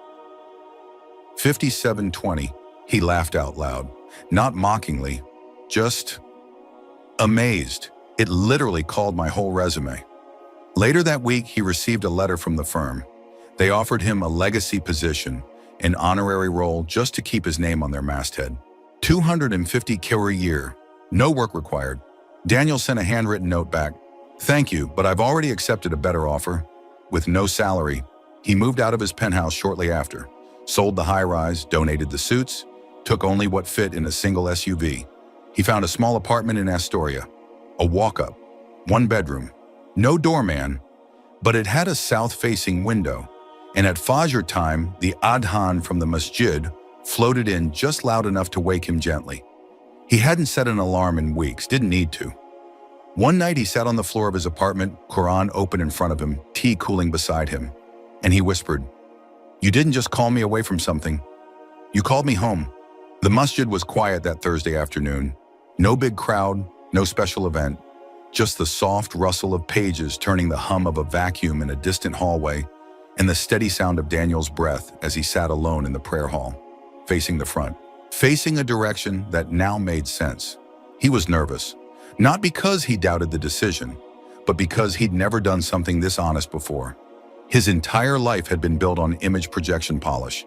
S1: 57:20, he laughed out loud, not mockingly, just amazed. It literally called my whole resume. Later that week, he received a letter from the firm. They offered him a legacy position, an honorary role just to keep his name on their masthead. 250K a year, no work required. Daniel sent a handwritten note back. "Thank you, but I've already accepted a better offer." With no salary, he moved out of his penthouse shortly after, sold the high-rise, donated the suits, took only what fit in a single SUV. He found a small apartment in Astoria, a walk-up, one bedroom, no doorman, but it had a south-facing window, and at Fajr time, the Adhan from the masjid floated in just loud enough to wake him gently. He hadn't set an alarm in weeks, didn't need to. One night he sat on the floor of his apartment, Qur'an open in front of him, tea cooling beside him, and he whispered, "You didn't just call me away from something. You called me home." The masjid was quiet that Thursday afternoon. No big crowd, no special event, just the soft rustle of pages turning the hum of a vacuum in a distant hallway and the steady sound of Daniel's breath as he sat alone in the prayer hall, facing the front, facing a direction that now made sense. He was nervous, not because he doubted the decision, but because he'd never done something this honest before. His entire life had been built on image projection polish,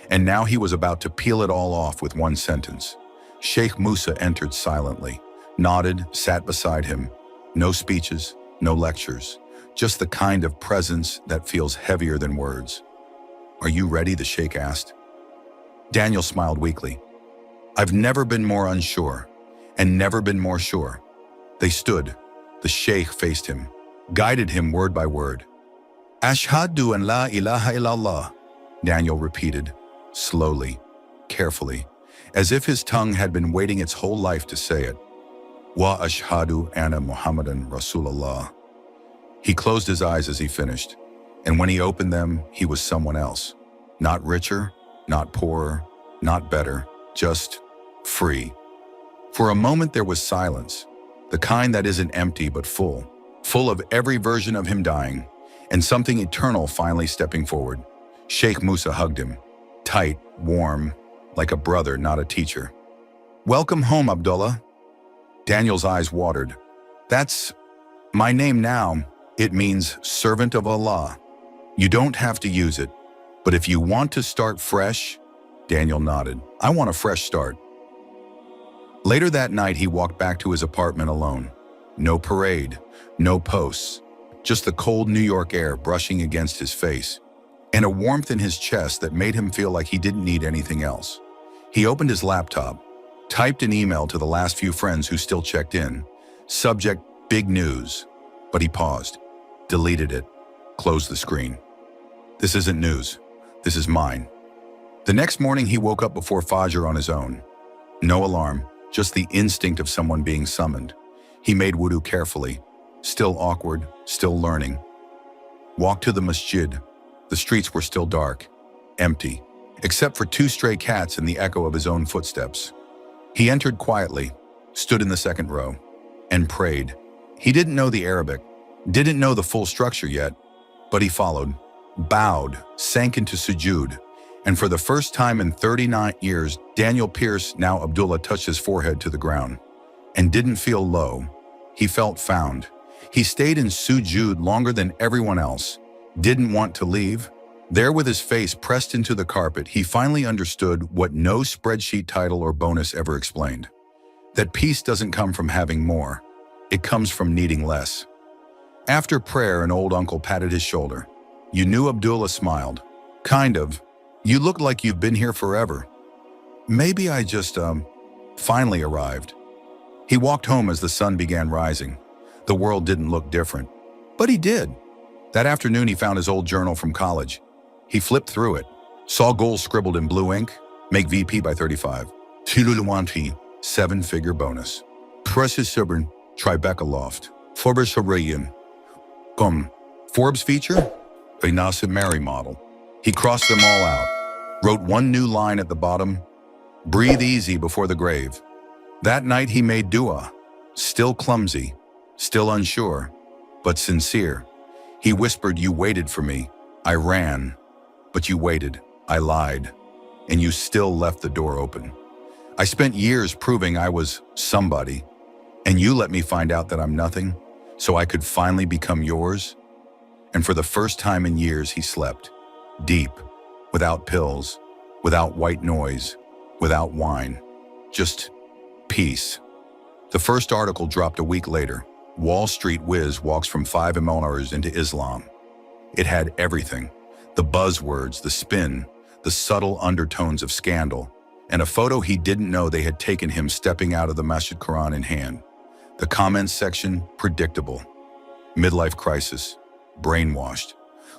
S1: and now he was about to peel it all off with one sentence. Sheikh Musa entered silently, nodded, sat beside him. No speeches, no lectures, just the kind of presence that feels heavier than words. "Are you ready?" the sheikh asked. Daniel smiled weakly. "I've never been more unsure, and never been more sure." They stood. The sheikh faced him, guided him word by word. "Ashhadu an la ilaha illallah," Daniel repeated, slowly, carefully, as if his tongue had been waiting its whole life to say it. "Wa ashhadu anna Muhammadan Rasulullah." He closed his eyes as he finished, and when he opened them, he was someone else. Not richer, not poorer, not better, just free. For a moment there was silence, the kind that isn't empty but full of every version of him dying, and something eternal finally stepping forward. Sheikh Musa hugged him, tight, warm, like a brother, not a teacher. "Welcome home, Abdullah." Daniel's eyes watered. "That's my name now. It means servant of Allah. You don't have to use it, but if you want to start fresh," Daniel nodded. "I want a fresh start." Later that night, he walked back to his apartment alone. No parade, no posts, just the cold New York air brushing against his face, and a warmth in his chest that made him feel like he didn't need anything else. He opened his laptop, typed an email to the last few friends who still checked in. Subject, big news. But he paused, deleted it, closed the screen. This isn't news. This is mine. The next morning, he woke up before Fajr on his own. No alarm, just the instinct of someone being summoned. He made wudu carefully, still awkward, still learning. Walked to the masjid. The streets were still dark, empty, except for 2 stray cats and the echo of his own footsteps. He entered quietly, stood in the second row, and prayed. He didn't know the Arabic, didn't know the full structure yet, but he followed, bowed, sank into sujood, and for the first time in 39 years, Daniel Pierce, now Abdullah, touched his forehead to the ground, and didn't feel low. He felt found. He stayed in sujood longer than everyone else, didn't want to leave. There with his face pressed into the carpet, he finally understood what no spreadsheet title or bonus ever explained. That peace doesn't come from having more. It comes from needing less. After prayer, an old uncle patted his shoulder. "You knew?" Abdullah smiled. "Kind of. You look like you've been here forever." "Maybe I just, finally arrived." He walked home as the sun began rising. The world didn't look different, but he did. That afternoon, he found his old journal from college. He flipped through it, saw goals scribbled in blue ink: make VP by 35. Tiluluwanti, 7-figure bonus. Precious Subern, Tribeca Loft. Forbes Habrian. Forbes feature? A Nasib Mary model. He crossed them all out, wrote one new line at the bottom: breathe easy before the grave. That night he made dua, still clumsy, still unsure, but sincere. He whispered, "You waited for me. I ran. But you waited. I lied. And you still left the door open. I spent years proving I was somebody, and you let me find out that I'm nothing, so I could finally become yours." And for the first time in years, he slept, deep, without pills, without white noise, without wine, just peace. The first article dropped a week later. Wall Street Whiz walks from 5 MLRs into Islam. It had everything: the buzzwords, the spin, the subtle undertones of scandal. and a photo he didn't know they had taken him stepping out of the masjid, Qur'an in hand. The comments section, predictable. Midlife crisis, brainwashed,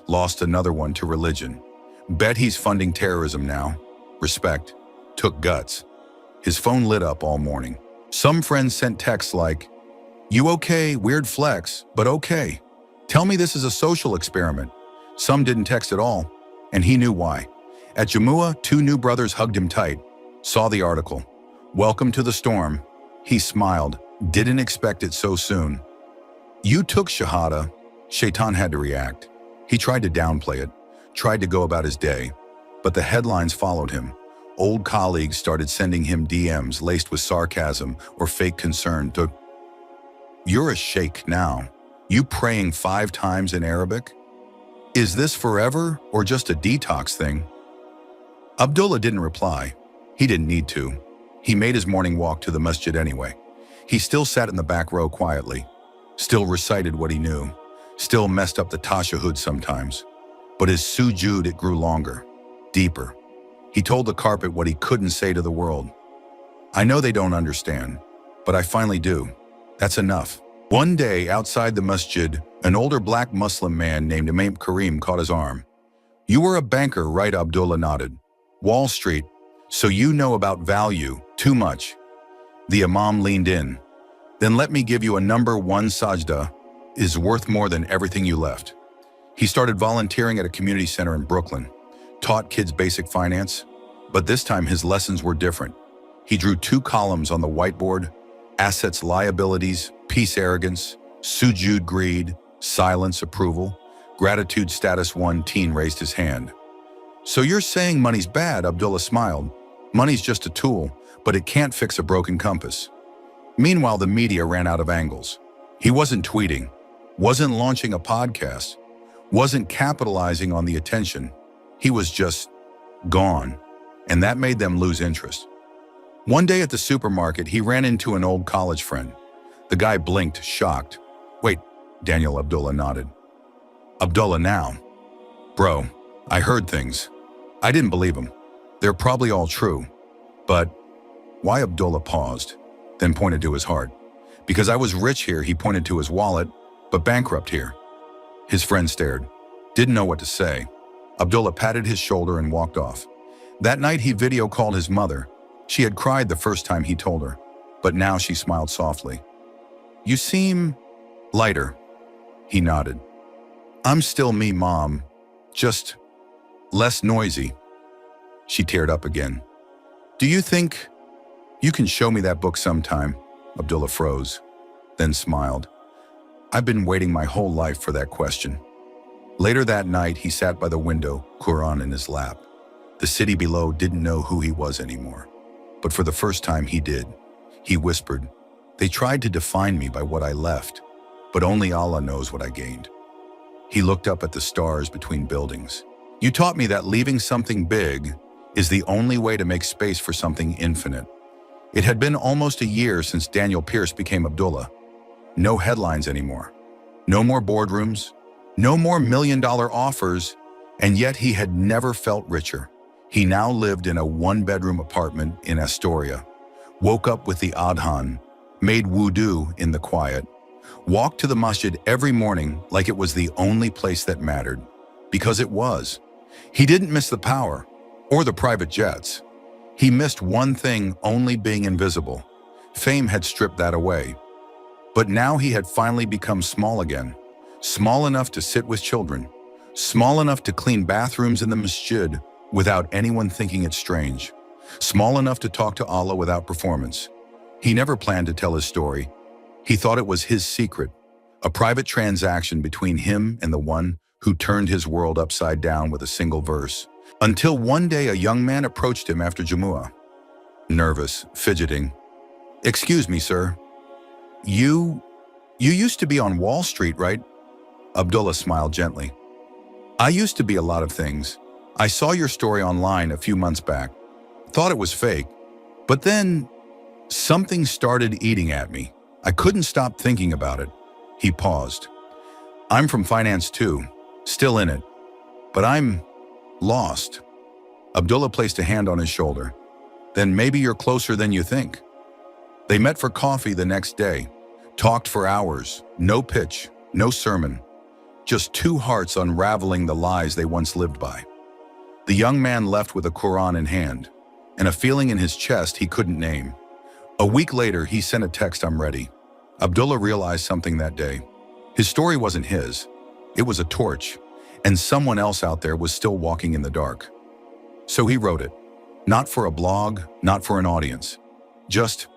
S1: lost another one to religion. Bet he's funding terrorism now. Respect, took guts. His phone lit up all morning. Some friends sent texts like, "You okay? Weird flex, but okay. Tell me this is a social experiment." Some didn't text at all, and he knew why. At Jumu'ah, 2 new brothers hugged him tight. Saw the article. "Welcome to the storm." He smiled, didn't expect it so soon. "You took Shahada." Shaitan had to react. He tried to downplay it, tried to go about his day, but the headlines followed him. Old colleagues started sending him DMs laced with sarcasm or fake concern. "You're a sheikh now. You praying 5 times in Arabic? Is this forever or just a detox thing?" Abdullah didn't reply. He didn't need to. He made his morning walk to the masjid anyway. He still sat in the back row quietly, still recited what he knew, still messed up the tashahhud sometimes. But his sujud, it grew longer, deeper. He told the carpet what he couldn't say to the world. "I know they don't understand, but I finally do. That's enough." One day, outside the masjid, an older black Muslim man named Imam Karim caught his arm. "You were a banker, right?" Abdullah nodded. "Wall Street, so you know about value, too much." The Imam leaned in. "Then let me give you a number. 1 sajda is worth more than everything you left." He started volunteering at a community center in Brooklyn, taught kids basic finance, but this time his lessons were different. He drew 2 columns on the whiteboard: assets, liabilities, peace, arrogance, sujud, greed, silence, approval, gratitude, status. One teen raised his hand. "So you're saying money's bad?" Abdullah smiled. "Money's just a tool, but it can't fix a broken compass." Meanwhile, the media ran out of angles. He wasn't tweeting, wasn't launching a podcast, wasn't capitalizing on the attention. He was just gone, and that made them lose interest. One day at the supermarket, he ran into an old college friend. The guy blinked, shocked. "Wait," Daniel. Abdullah nodded. "Abdullah now." "Bro, I heard things. I didn't believe them. They're probably all true. But why?" Abdullah paused, then pointed to his heart. "Because I was rich here," he pointed to his wallet, "but bankrupt here." His friend stared, didn't know what to say. Abdullah patted his shoulder and walked off. That night he video called his mother. She had cried the first time he told her, but now she smiled softly. "You seem lighter." He nodded. "I'm still me, Mom. Just less noisy." She teared up again. "Do you think you can show me that book sometime?" Abdullah froze, then smiled. "I've been waiting my whole life for that question." Later that night, he sat by the window, Qur'an in his lap. The city below didn't know who he was anymore. But for the first time, he did. He whispered, "They tried to define me by what I left, but only Allah knows what I gained." He looked up at the stars between buildings. "You taught me that leaving something big is the only way to make space for something infinite." It had been almost a year since Daniel Pierce became Abdullah. No headlines anymore. No more boardrooms. No more million-dollar offers. And yet he had never felt richer. He now lived in a 1-bedroom apartment in Astoria, woke up with the Adhan, made wudu in the quiet, walked to the masjid every morning like it was the only place that mattered. Because it was. He didn't miss the power or the private jets. He missed one thing: only being invisible. Fame had stripped that away. But now he had finally become small again. Small enough to sit with children. Small enough to clean bathrooms in the masjid without anyone thinking it strange. Small enough to talk to Allah without performance. He never planned to tell his story. He thought it was his secret, a private transaction between him and the one who turned his world upside down with a single verse. Until one day a young man approached him after Jumu'ah. Nervous, fidgeting. "Excuse me, sir. You used to be on Wall Street, right?" Abdullah smiled gently. "I used to be a lot of things. I saw your story online a few months back. Thought it was fake. But then something started eating at me. I couldn't stop thinking about it." He paused. "I'm from finance too, still in it. But I'm lost." Abdullah placed a hand on his shoulder. Then maybe you're closer than you think. They met for coffee the next day, talked for hours, no pitch, no sermon, just two hearts unraveling the lies they once lived by. The young man left with a Qur'an in hand, and a feeling in his chest he couldn't name. A week later, he sent a text, "I'm ready." Abdullah realized something that day. His story wasn't his. It was a torch, and someone else out there was still walking in the dark. So he wrote it. Not for a blog, not for an audience. Just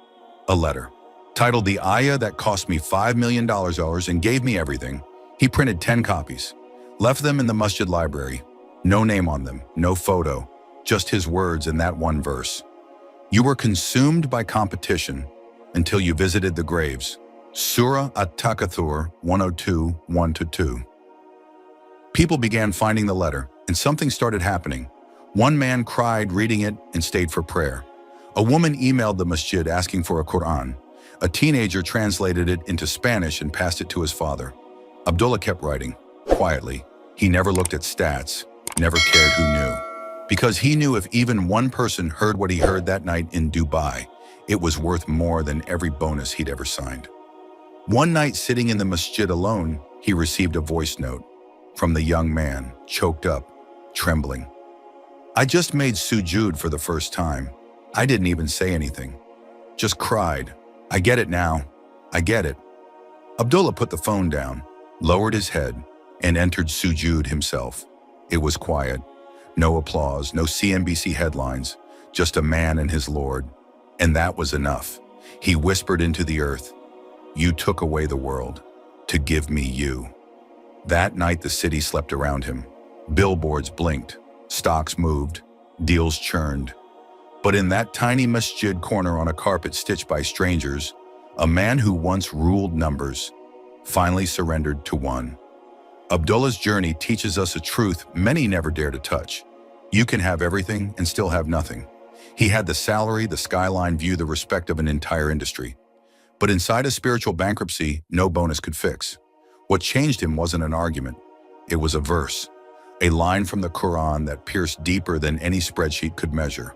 S1: a letter. Titled "The Ayah That Cost Me $5 million and Gave Me Everything." He printed 10 copies, left them in the masjid library. No name on them, no photo, just his words in that one verse. "You were consumed by competition until you visited the graves." Surah At-Takathur 102, 1-2. People began finding the letter, and something started happening. One man cried reading it and stayed for prayer. A woman emailed the masjid asking for a Qur'an. A teenager translated it into Spanish and passed it to his father. Abdullah kept writing, quietly. He never looked at stats, never cared who knew. Because he knew if even one person heard what he heard that night in Dubai, it was worth more than every bonus he'd ever signed. One night, sitting in the masjid alone, he received a voice note from the young man, choked up, trembling. "I just made sujood for the first time. I didn't even say anything. Just cried. I get it now. I get it." Abdullah put the phone down, lowered his head, and entered sujood himself. It was quiet. No applause, no CNBC headlines, just a man and his Lord. And that was enough. He whispered into the earth, "You took away the world to give me you." That night the city slept around him. Billboards blinked, stocks moved, deals churned. But in that tiny masjid corner on a carpet stitched by strangers, a man who once ruled numbers finally surrendered to one. Abdullah's journey teaches us a truth many never dare to touch. You can have everything and still have nothing. He had the salary, the skyline view, the respect of an entire industry. But inside a spiritual bankruptcy, no bonus could fix. What changed him wasn't an argument. It was a verse, a line from the Qur'an that pierced deeper than any spreadsheet could measure.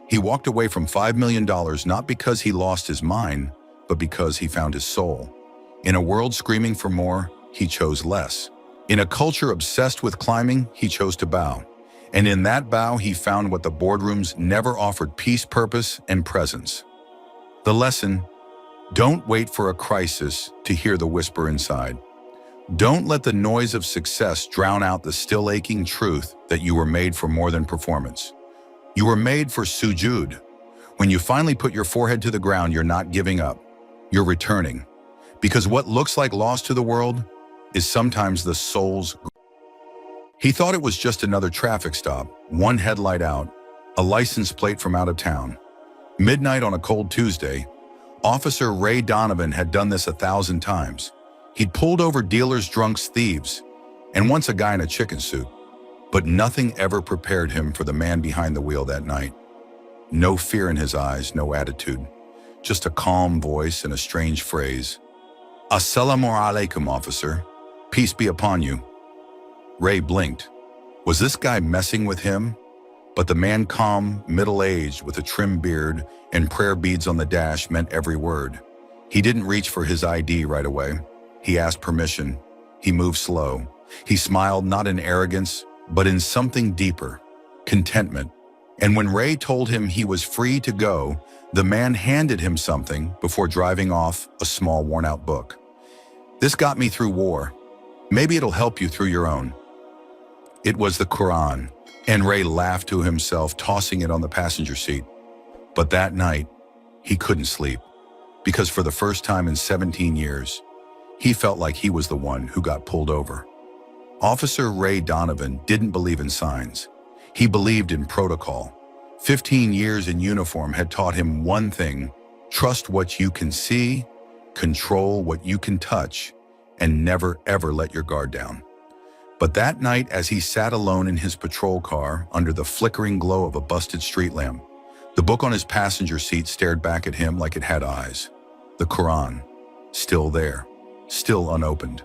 S1: He walked away from $5 million not because he lost his mind, but because he found his soul. In a world screaming for more, he chose less. In a culture obsessed with climbing, he chose to bow. And in that bow, he found what the boardrooms never offered: peace, purpose, and presence. The lesson: don't wait for a crisis to hear the whisper inside. Don't let the noise of success drown out the still aching truth that you were made for more than performance. You were made for sujood. When you finally put your forehead to the ground, you're not giving up. You're returning. Because what looks like loss to the world is sometimes the soul's. He thought it was just another traffic stop, one headlight out, a license plate from out of town. Midnight on a cold Tuesday, Officer Ray Donovan had done this 1,000 times. He'd pulled over dealers, drunks, thieves, and once a guy in a chicken suit. But nothing ever prepared him for the man behind the wheel that night. No fear in his eyes, no attitude. Just a calm voice and a strange phrase. "Assalamu alaikum, officer. Peace be upon you." Ray blinked. Was this guy messing with him? But the man, calm, middle-aged, with a trim beard and prayer beads on the dash, meant every word. He didn't reach for his ID right away. He asked permission. He moved slow. He smiled, not in arrogance, but in something deeper: contentment. And when Ray told him he was free to go, the man handed him something before driving off, a small worn-out book. "This got me through war. Maybe it'll help you through your own." It was the Qur'an, and Ray laughed to himself, tossing it on the passenger seat. But that night, he couldn't sleep, because for the first time in 17 years, he felt like he was the one who got pulled over. Officer Ray Donovan didn't believe in signs. He believed in protocol. 15 years in uniform had taught him one thing: trust what you can see, control what you can touch, and never ever let your guard down. But that night, as he sat alone in his patrol car under the flickering glow of a busted street lamp, the book on his passenger seat stared back at him like it had eyes. The Qur'an, still there, still unopened.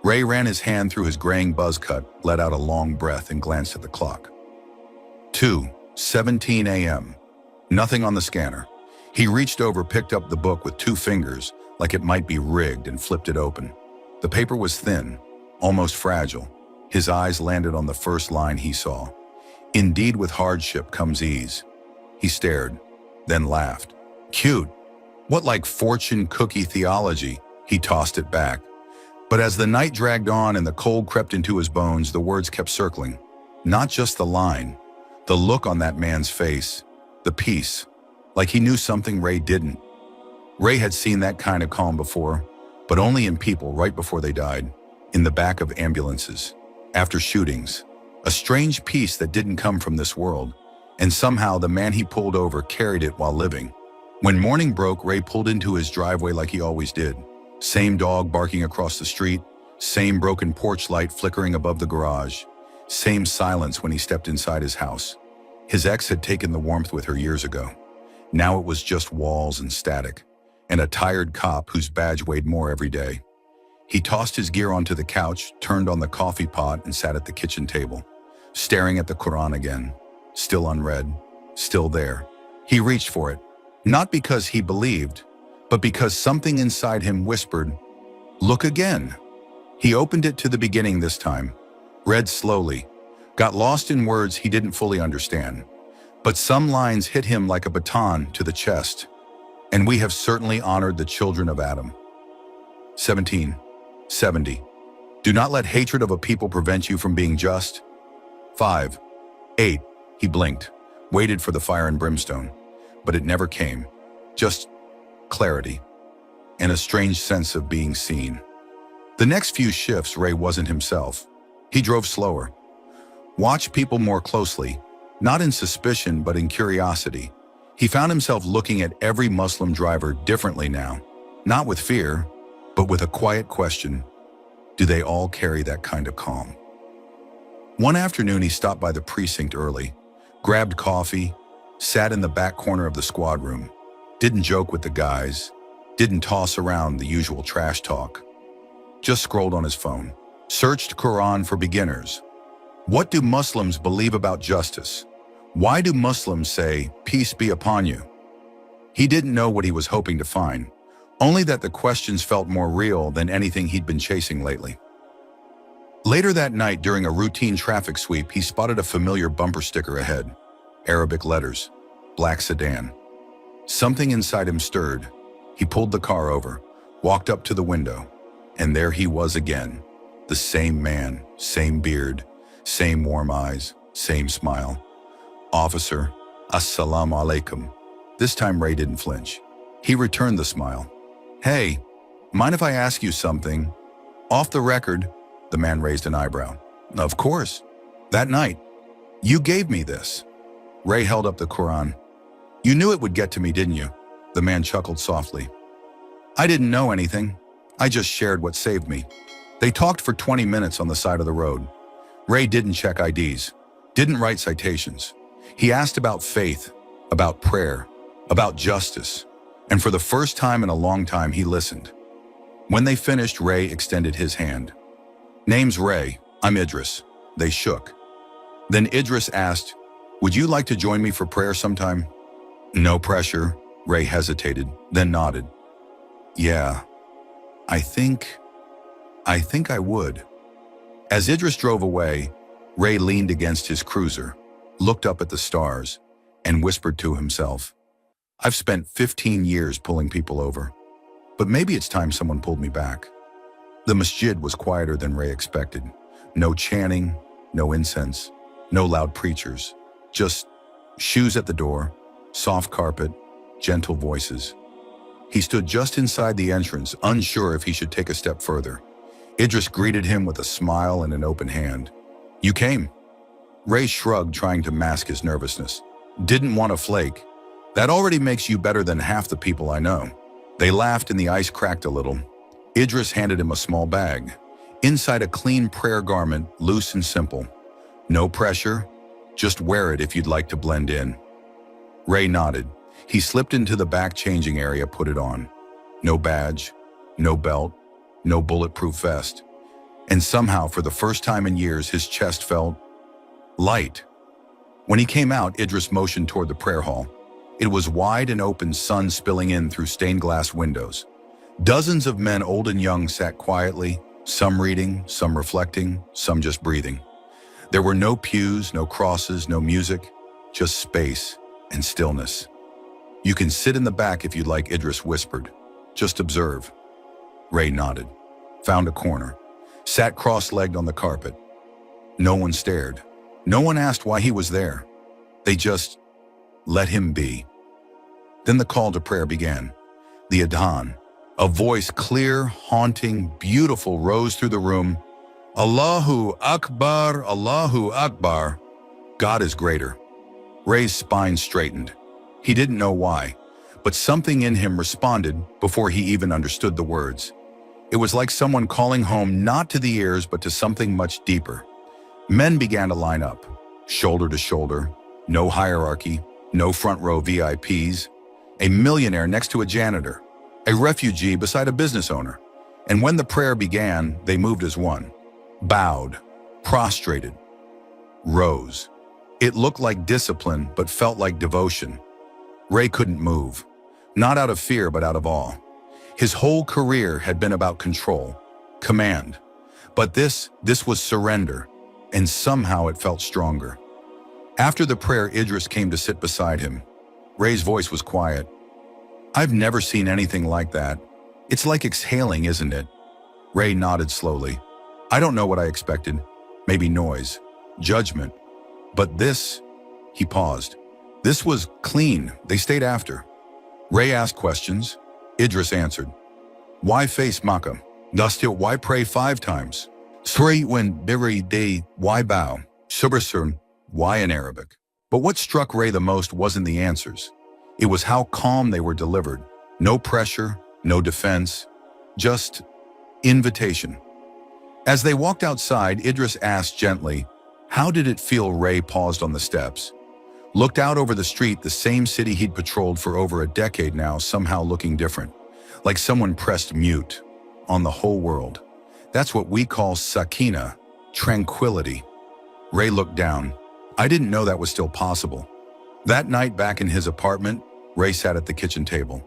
S1: Ray ran his hand through his graying buzz cut, let out a long breath, and glanced at the clock. 2:17 a.m. Nothing on the scanner. He reached over, picked up the book with 2 fingers, like it might be rigged, and flipped it open. The paper was thin, almost fragile. His eyes landed on the first line he saw. Indeed, with hardship comes ease. He stared, then laughed. Cute. What, like fortune cookie theology? He tossed it back. But as the night dragged on and the cold crept into his bones, the words kept circling. Not just the line, the look on that man's face, the peace, like he knew something Ray didn't. Ray had seen that kind of calm before, but only in people right before they died, in the back of ambulances, after shootings. A strange peace that didn't come from this world, and somehow the man he pulled over carried it while living. When morning broke, Ray pulled into his driveway like he always did. Same dog barking across the street, same broken porch light flickering above the garage, same silence when he stepped inside his house. His ex had taken the warmth with her years ago. Now it was just walls and static, and a tired cop whose badge weighed more every day. He tossed his gear onto the couch, turned on the coffee pot, and sat at the kitchen table, staring at the Qur'an again, still unread, still there. He reached for it, not because he believed, but because something inside him whispered, "Look again." He opened it to the beginning this time, read slowly, got lost in words he didn't fully understand. But some lines hit him like a baton to the chest. And we have certainly honored the children of Adam. 17:70. Do not let hatred of a people prevent you from being just. 5:8. He blinked, waited for the fire and brimstone, but it never came. Just clarity, and a strange sense of being seen. The next few shifts, Ray wasn't himself. He drove slower, watched people more closely, not in suspicion but in curiosity. He found himself looking at every Muslim driver differently now, not with fear, but with a quiet question: do they all carry that kind of calm? One afternoon, he stopped by the precinct early, grabbed coffee, sat in the back corner of the squad room, didn't joke with the guys, didn't toss around the usual trash talk, just scrolled on his phone, searched Qur'an for beginners. What do Muslims believe about justice? Why do Muslims say, "Peace be upon you"? He didn't know what he was hoping to find, only that the questions felt more real than anything he'd been chasing lately. Later that night, during a routine traffic sweep, he spotted a familiar bumper sticker ahead. Arabic letters, black sedan. Something inside him stirred. He pulled the car over, walked up to the window, and there he was again. The same man, same beard, same warm eyes, same smile. "Officer, assalamu alaikum." This time Ray didn't flinch. He returned the smile. "Hey, mind if I ask you something? Off the record." The man raised an eyebrow. "Of course. That night, you gave me this." Ray held up the Qur'an. "You knew it would get to me, didn't you?" The man chuckled softly. "I didn't know anything. I just shared what saved me." They talked for 20 minutes on the side of the road. Ray didn't check IDs, didn't write citations. He asked about faith, about prayer, about justice, and for the first time in a long time, he listened. When they finished, Ray extended his hand. "Name's Ray. I'm Idris." They shook. Then Idris asked, "Would you like to join me for prayer sometime?" "No pressure." Ray hesitated, then nodded. "Yeah, I think I would." As Idris drove away, Ray leaned against his cruiser, looked up at the stars, and whispered to himself, "I've spent 15 years pulling people over, but maybe it's time someone pulled me back." The masjid was quieter than Ray expected. No chanting, no incense, no loud preachers, just shoes at the door, soft carpet, gentle voices. He stood just inside the entrance, unsure if he should take a step further. Idris greeted him with a smile and an open hand. "You came." Ray shrugged, trying to mask his nervousness. "Didn't want to flake. That already makes you better than half the people I know." They laughed and the ice cracked a little. Idris handed him a small bag. Inside, a clean prayer garment, loose and simple. "No pressure. Just wear it if you'd like to blend in." Ray nodded. He slipped into the back changing area, put it on. No badge, no belt, no bulletproof vest. And somehow, for the first time in years, his chest felt light. When he came out, Idris motioned toward the prayer hall. It was wide and open, sun spilling in through stained glass windows. Dozens of men, old and young, sat quietly, some reading, some reflecting, some just breathing. There were no pews, no crosses, no music, just space and stillness. "You can sit in the back if you'd like," Idris whispered. "Just observe." Ray nodded, found a corner, sat cross-legged on the carpet. No one stared. No one asked why he was there. They just let him be. Then the call to prayer began. The Adhan, a voice clear, haunting, beautiful, rose through the room. "Allahu Akbar, Allahu Akbar." God is greater. Ray's spine straightened. He didn't know why, but something in him responded before he even understood the words. It was like someone calling home, not to the ears, but to something much deeper. Men began to line up, shoulder to shoulder, no hierarchy, no front row VIPs, a millionaire next to a janitor, a refugee beside a business owner. And when the prayer began, they moved as one, bowed, prostrated, rose. It looked like discipline, but felt like devotion. Ray couldn't move, not out of fear, but out of awe. His whole career had been about control, command. But this was surrender, and somehow it felt stronger. After the prayer, Idris came to sit beside him. Ray's voice was quiet. "I've never seen anything like that. It's like exhaling, isn't it?" Ray nodded slowly. "I don't know what I expected. Maybe noise, judgment. But this," he paused. "This was clean. They stayed after." Ray asked questions. Idris answered. "Why face Makkah? Nastil, why pray 5 times? Sri when biri day, why bow? Subrasun, why in Arabic?" But what struck Ray the most wasn't the answers. It was how calm they were delivered. No pressure, no defense, just invitation. As they walked outside, Idris asked gently, "How did it feel?" Ray paused on the steps, looked out over the street, the same city he'd patrolled for over a decade now, somehow looking different, like someone pressed mute on the whole world. That's what we call sakina, tranquility. Ray looked down. I didn't know that was still possible. That night back in his apartment, Ray sat at the kitchen table.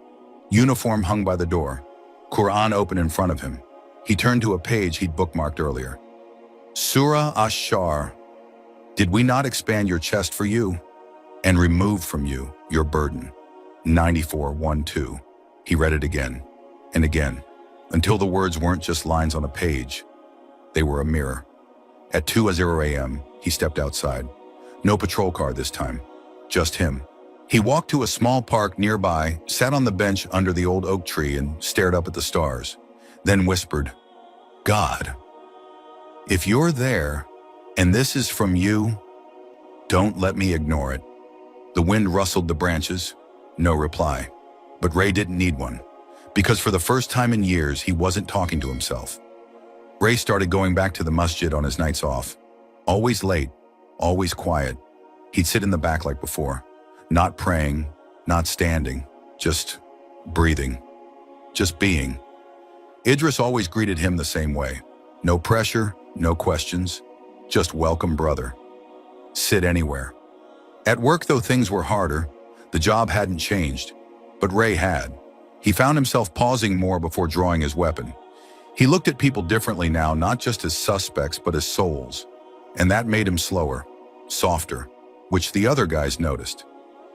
S1: Uniform hung by the door, Qur'an open in front of him. He turned to a page he'd bookmarked earlier. Surah Ash-Shar. "Did we not expand your chest for you and remove from you your burden?" 94:1-2. He read it again and again, until the words weren't just lines on a page. They were a mirror. At 2:00 a.m., he stepped outside. No patrol car this time, just him. He walked to a small park nearby, sat on the bench under the old oak tree and stared up at the stars, then whispered, "God, if you're there and this is from you, don't let me ignore it." The wind rustled the branches. No reply. But Ray didn't need one, because for the first time in years, he wasn't talking to himself. Ray started going back to the masjid on his nights off. Always late, always quiet. He'd sit in the back like before, not praying, not standing, just breathing, just being. Idris always greeted him the same way. No pressure, no questions, just welcome, brother. Sit anywhere. At work, though, things were harder. The job hadn't changed, but Ray had. He found himself pausing more before drawing his weapon. He looked at people differently now, not just as suspects, but as souls. And that made him slower, softer, which the other guys noticed.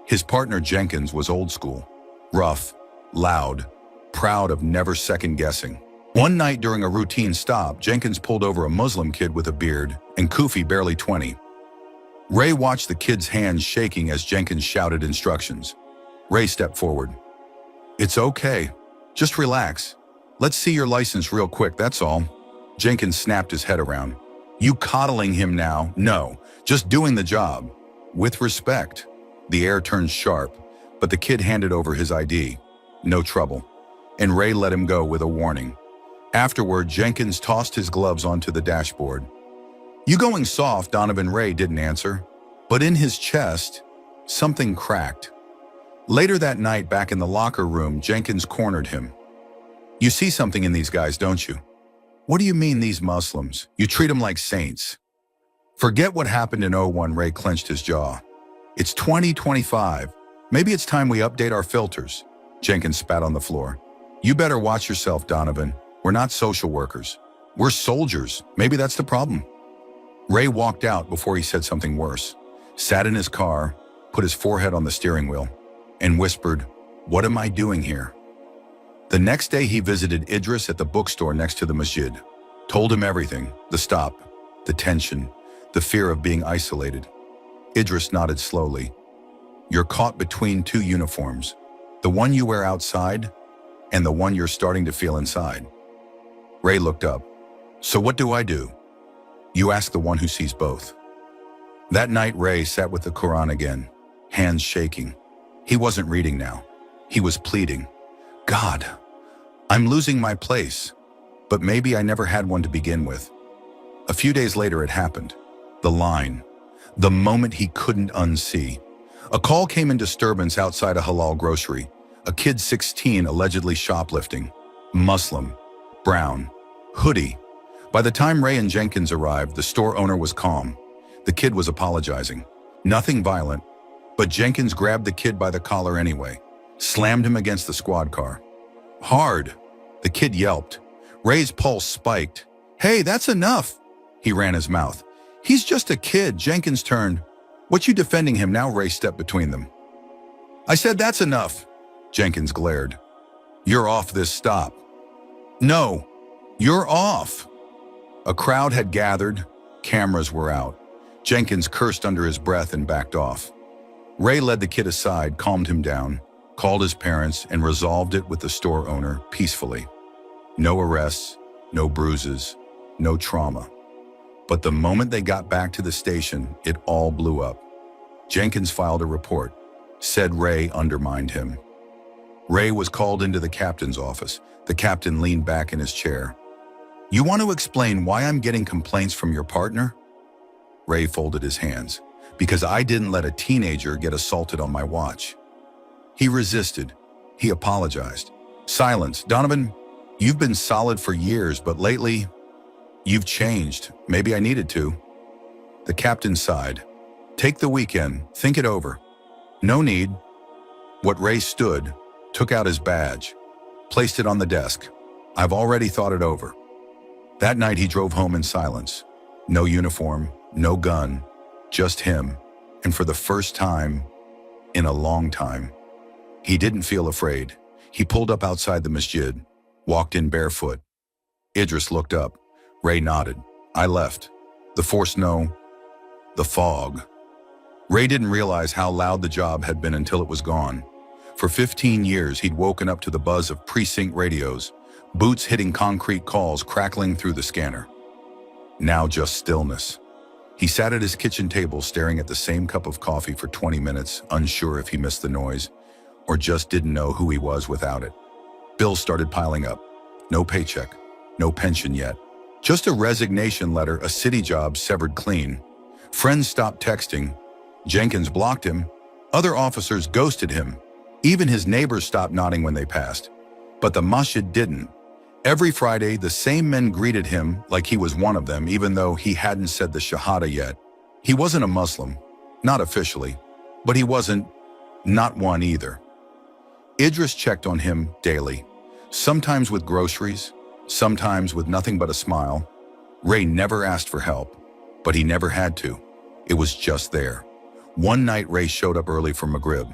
S1: His partner Jenkins was old school, rough, loud, proud of never second-guessing. One night during a routine stop, Jenkins pulled over a Muslim kid with a beard and Kufi barely 20. Ray watched the kid's hands shaking as Jenkins shouted instructions. Ray stepped forward. "It's okay. Just relax. Let's see your license real quick, that's all." Jenkins snapped his head around. "You coddling him now? No, just doing the job. With respect." The air turned sharp, but the kid handed over his ID. No trouble. And Ray let him go with a warning. Afterward, Jenkins tossed his gloves onto the dashboard. "You going soft?" Donovan. Ray didn't answer, but in his chest, something cracked. Later that night, back in the locker room, Jenkins cornered him. "You see something in these guys, don't you?" "What do you mean, these Muslims? You treat them like saints." "Forget what happened in '01, Ray clenched his jaw. "It's 2025. Maybe it's time we update our filters. Jenkins spat on the floor. You better watch yourself, Donovan. We're not social workers. We're soldiers. Maybe that's the problem. Ray walked out before he said something worse, sat in his car, put his forehead on the steering wheel, and whispered, "What am I doing here?" The next day he visited Idris at the bookstore next to the masjid, told him everything, the stop, the tension, the fear of being isolated. Idris nodded slowly. You're caught between two uniforms, the one you wear outside and the one you're starting to feel inside. Ray looked up. So what do I do? You ask the one who sees both. That night Ray sat with the Qur'an again, hands shaking. He wasn't reading now. He was pleading. God, I'm losing my place, but maybe I never had one to begin with. A few days later it happened. The line. The moment he couldn't unsee. A call came in disturbance outside a halal grocery. A kid 16 allegedly shoplifting. Muslim. Brown. Hoodie. By the time Ray and Jenkins arrived, the store owner was calm. The kid was apologizing. Nothing violent, but Jenkins grabbed the kid by the collar anyway, slammed him against the squad car. Hard. The kid yelped. Ray's pulse spiked. Hey, that's enough. He ran his mouth. He's just a kid. Jenkins turned. What you defending him now? Ray stepped between them. I said that's enough. Jenkins glared. You're off this stop. No, you're off. A crowd had gathered. Cameras were out. Jenkins cursed under his breath and backed off. Ray led the kid aside, calmed him down, called his parents, and resolved it with the store owner peacefully. No arrests, no bruises, no trauma. But the moment they got back to the station, it all blew up. Jenkins filed a report, said Ray undermined him. Ray was called into the captain's office. The captain leaned back in his chair. You want to explain why I'm getting complaints from your partner? Ray folded his hands. Because I didn't let a teenager get assaulted on my watch. He resisted. He apologized. Silence. Donovan, you've been solid for years, but lately, you've changed. Maybe I needed to. The captain sighed. Take the weekend. Think it over. No need. What Ray stood, took out his badge, placed it on the desk. I've already thought it over. That night he drove home in silence. No uniform, no gun, just him. And for the first time in a long time, he didn't feel afraid. He pulled up outside the masjid, walked in barefoot. Idris looked up. Ray nodded. I left. The force no. The fog. Ray didn't realize how loud the job had been until it was gone. For 15 years, he'd woken up to the buzz of precinct radios, boots hitting concrete, calls crackling through the scanner. Now just stillness. He sat at his kitchen table staring at the same cup of coffee for 20 minutes, unsure if he missed the noise or just didn't know who he was without it. Bills started piling up. No paycheck, no pension yet. Just a resignation letter, a city job severed clean. Friends stopped texting. Jenkins blocked him. Other officers ghosted him. Even his neighbors stopped nodding when they passed. But the masjid didn't. Every Friday, the same men greeted him like he was one of them, even though he hadn't said the Shahada yet. He wasn't a Muslim, not officially, but he wasn't not one either. Idris checked on him daily, sometimes with groceries, sometimes with nothing but a smile. Ray never asked for help, but he never had to. It was just there. One night, Ray showed up early for Maghrib.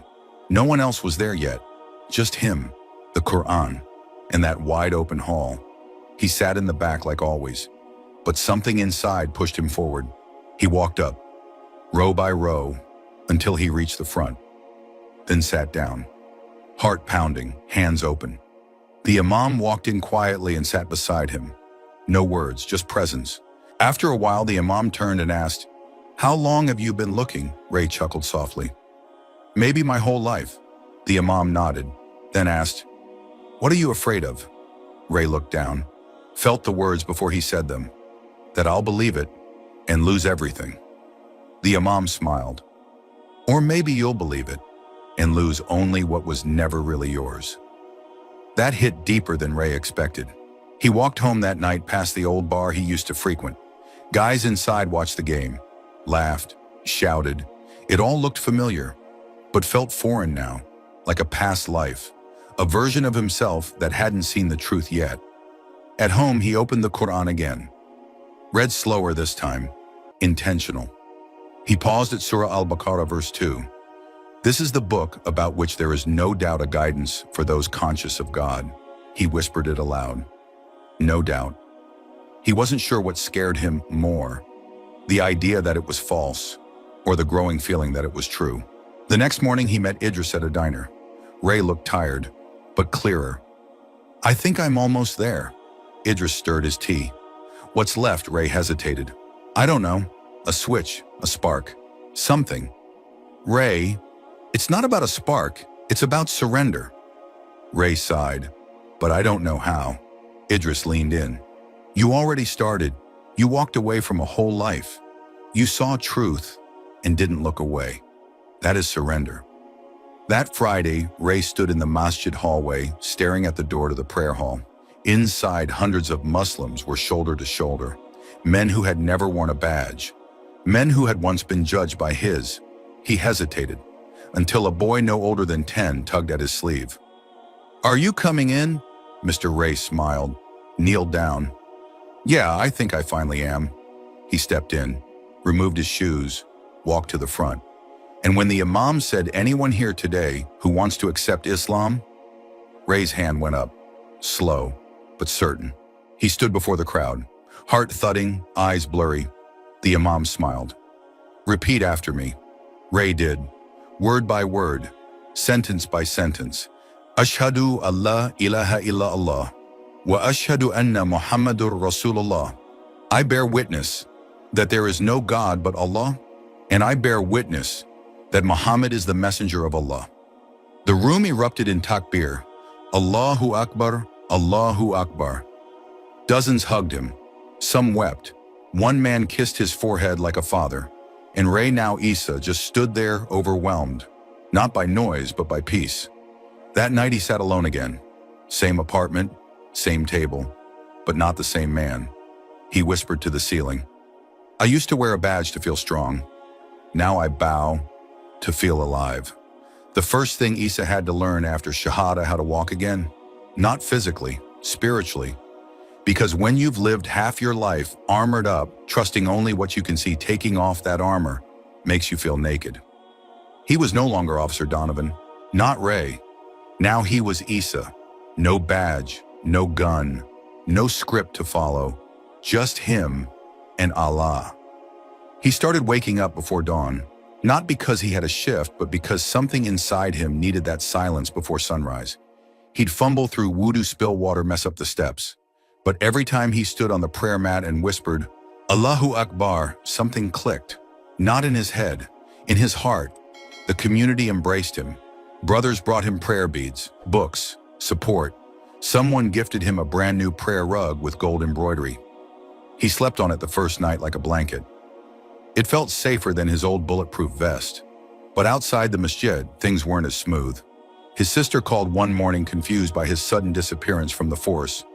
S1: No one else was there yet, just him, the Qur'an, and that wide-open hall. He sat in the back like always, but something inside pushed him forward. He walked up, row by row, until he reached the front, then sat down, heart pounding, hands open. The imam walked in quietly and sat beside him. No words, just presence. After a while, the imam turned and asked, "How long have you been looking?" Ray chuckled softly. "Maybe my whole life." The imam nodded, then asked, "What are you afraid of?" Ray looked down, felt the words before he said them, that I'll believe it and lose everything. The imam smiled. Or maybe you'll believe it and lose only what was never really yours. That hit deeper than Ray expected. He walked home that night past the old bar he used to frequent. Guys inside watched the game, laughed, shouted. It all looked familiar. but felt foreign now, like a past life, a version of himself that hadn't seen the truth yet. At home, he opened the Qur'an again. Read slower this time, intentional. He paused at Surah Al-Baqarah verse 2. This is the book about which there is no doubt a guidance for those conscious of God. He whispered it aloud. No doubt. He wasn't sure what scared him more, the idea that it was false, or the growing feeling that it was true. The next morning he met Idris at a diner. Ray looked tired, but clearer. I think I'm almost there. Idris stirred his tea. What's left? Ray hesitated. I don't know. A switch, a spark, something. Ray, it's not about a spark, it's about surrender. Ray sighed. But I don't know how. Idris leaned in. You already started. You walked away from a whole life. You saw truth and didn't look away. That is surrender. That Friday, Ray stood in the masjid hallway, staring at the door to the prayer hall. Inside, hundreds of Muslims were shoulder to shoulder, men who had never worn a badge, men who had once been judged by his. He hesitated, until a boy no older than 10 tugged at his sleeve. Are you coming in? Mr. Ray smiled, kneeled down. Yeah, I think I finally am. He stepped in, removed his shoes, walked to the front. And when the Imam said, anyone here today who wants to accept Islam? Ray's hand went up, slow, but certain. He stood before the crowd, heart thudding, eyes blurry. The Imam smiled. Repeat after me. Ray did, word by word, sentence by sentence. Ashhadu an la ilaha illa Allah, wa ashhadu anna Muhammadur Rasulullah. I bear witness that there is no God but Allah, and I bear witness that Muhammad is the messenger of Allah. The room erupted in takbir. Allahu Akbar, Allahu Akbar. Dozens hugged him. Some wept. One man kissed his forehead like a father. And Ray, now Isa, just stood there overwhelmed, not by noise, but by peace. That night he sat alone again. Same apartment, same table, but not the same man. He whispered to the ceiling. I used to wear a badge to feel strong. Now I bow to feel alive. The first thing Isa had to learn after Shahada how to walk again, not physically, spiritually. Because when you've lived half your life armored up, trusting only what you can see, taking off that armor makes you feel naked. He was no longer Officer Donovan, not Ray. Now he was Isa. No badge, no gun, no script to follow, just him and Allah. He started waking up before dawn, not because he had a shift, but because something inside him needed that silence before sunrise. He'd fumble through wudu, spill water, mess up the steps. But every time he stood on the prayer mat and whispered, Allahu Akbar, something clicked. Not in his head, in his heart. The community embraced him. Brothers brought him prayer beads, books, support. Someone gifted him a brand new prayer rug with gold embroidery. He slept on it the first night like a blanket. It felt safer than his old bulletproof vest. But outside the masjid, things weren't as smooth. His sister called one morning, confused by his sudden disappearance from the force.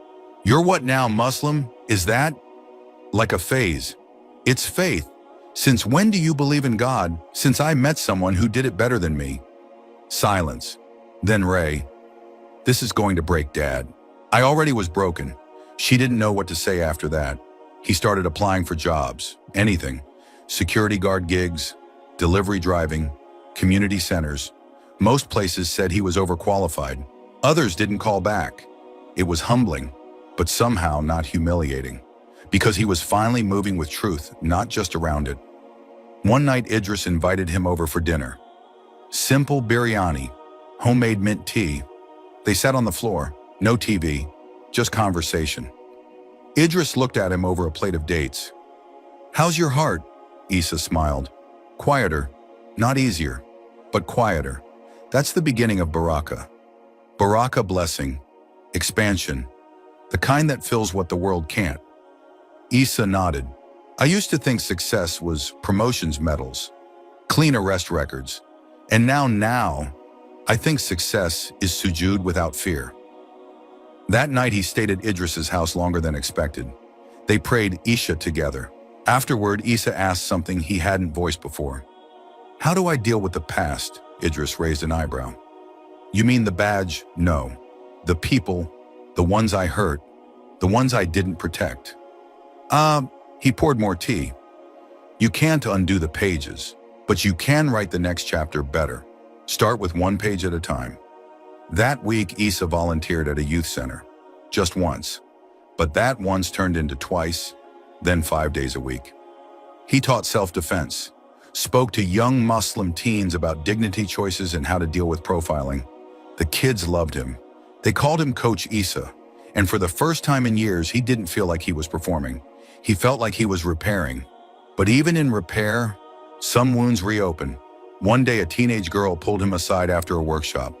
S1: You're what now, Muslim? Is that? Like a phase. It's faith. Since when do you believe in God? Since I met someone who did it better than me. Silence. Then Ray. This is going to break Dad. I already was broken. She didn't know what to say after that. He started applying for jobs, anything. Security guard gigs, delivery driving, community centers. Most places said he was overqualified. Others didn't call back. It was humbling, but somehow not humiliating, because he was finally moving with truth, not just around it. One night Idris invited him over for dinner. Simple biryani, homemade mint tea. They sat on the floor, no TV, just conversation. Idris looked at him over a plate of dates. How's your heart? Isa smiled. Quieter, not easier, but quieter. That's the beginning of Baraka. Baraka, blessing, expansion, the kind that fills what the world can't. Isa nodded. I used to think success was promotions, medals, clean arrest records. And now, I think success is sujood without fear. That night he stayed at Idris's house longer than expected. They prayed Isha together. Afterward, Isa asked something he hadn't voiced before. How do I deal with the past? Idris raised an eyebrow. You mean the badge? No. The people, the ones I hurt, the ones I didn't protect. He poured more tea. You can't undo the pages, but you can write the next chapter better. Start with one page at a time. That week, Isa volunteered at a youth center. Just once. But that once turned into twice, then 5 days a week. He taught self-defense, spoke to young Muslim teens about dignity choices and how to deal with profiling. The kids loved him. They called him Coach Isa, and for the first time in years, he didn't feel like he was performing. He felt like he was repairing. But even in repair, some wounds reopen. One day, a teenage girl pulled him aside after a workshop.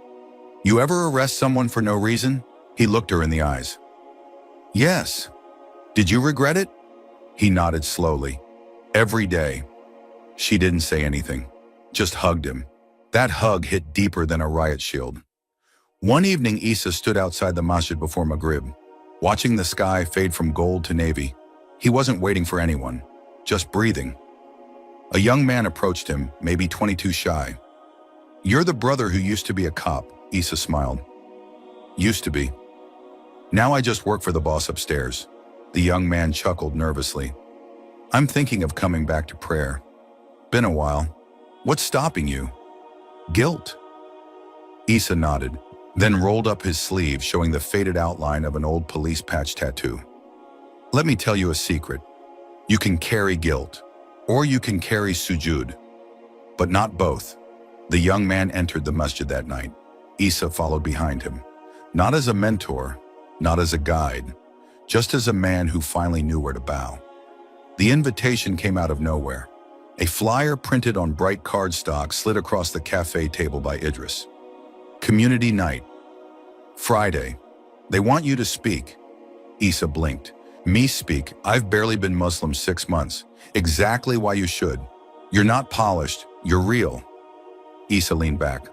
S1: You ever arrest someone for no reason? He looked her in the eyes. Yes. Did you regret it? He nodded slowly. Every day. She didn't say anything, just hugged him. That hug hit deeper than a riot shield. One evening, Isa stood outside the masjid before Maghrib, watching the sky fade from gold to navy. He wasn't waiting for anyone, just breathing. A young man approached him, maybe 22 shy. You're the brother who used to be a cop, Isa smiled. Used to be. Now I just work for the boss upstairs. The young man chuckled nervously. I'm thinking of coming back to prayer. Been a while. What's stopping you? Guilt. Isa nodded, then rolled up his sleeve, showing the faded outline of an old police patch tattoo. Let me tell you a secret. You can carry guilt, or you can carry sujud, but not both. The young man entered the masjid that night. Isa followed behind him, not as a mentor, not as a guide, just as a man who finally knew where to bow. The invitation came out of nowhere. A flyer printed on bright cardstock slid across the cafe table by Idris. Community night. Friday. They want you to speak. Isa blinked. Me speak? I've barely been Muslim 6 months. Exactly why you should. You're not polished, you're real. Isa leaned back.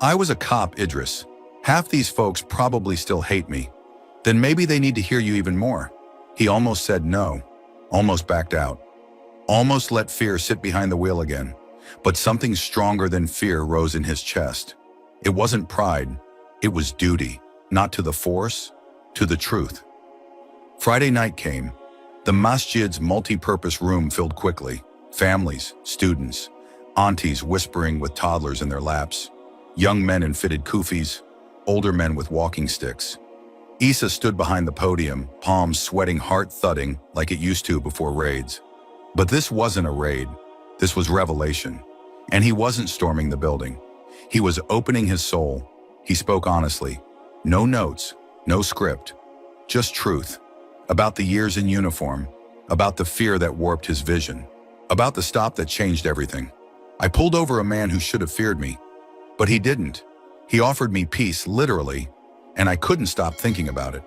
S1: I was a cop, Idris. Half these folks probably still hate me. Then maybe they need to hear you even more. He almost said no, almost backed out, almost let fear sit behind the wheel again. But something stronger than fear rose in his chest. It wasn't pride, it was duty, not to the force, to the truth. Friday night came. The masjid's multi-purpose room filled quickly. Families, students, aunties whispering with toddlers in their laps, young men in fitted kufis, older men with walking sticks. Isa stood behind the podium, palms sweating, heart thudding like it used to before raids. But this wasn't a raid. This was revelation. And he wasn't storming the building. He was opening his soul. He spoke honestly. No notes, no script, just truth. About the years in uniform, about the fear that warped his vision, about the stop that changed everything. I pulled over a man who should have feared me, but he didn't. He offered me peace, literally, and I couldn't stop thinking about it.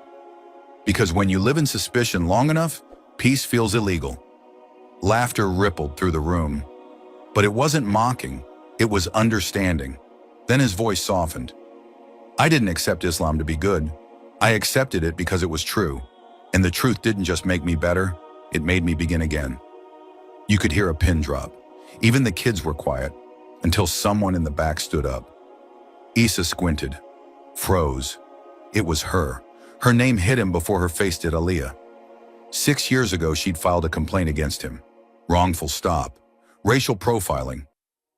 S1: Because when you live in suspicion long enough, peace feels illegal. Laughter rippled through the room, but it wasn't mocking, it was understanding. Then his voice softened. I didn't accept Islam to be good. I accepted it because it was true. And the truth didn't just make me better, it made me begin again. You could hear a pin drop. Even the kids were quiet, until someone in the back stood up. Isa squinted, froze. It was her. Her name hit him before her face did Aliyah. 6 years ago, she'd filed a complaint against him. Wrongful stop. Racial profiling.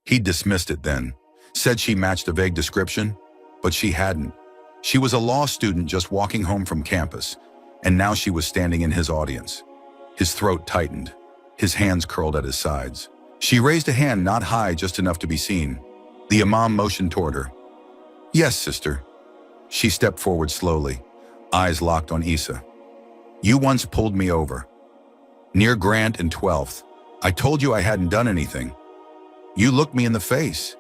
S1: He'd dismissed it then. Said she matched a vague description, but she hadn't. She was a law student just walking home from campus, and now she was standing in his audience. His throat tightened. His hands curled at his sides. She raised a hand not high, just enough to be seen. The imam motioned toward her. Yes, sister. She stepped forward slowly, eyes locked on Isa. You once pulled me over. Near Grant and 12th. I told you I hadn't done anything. You looked me in the face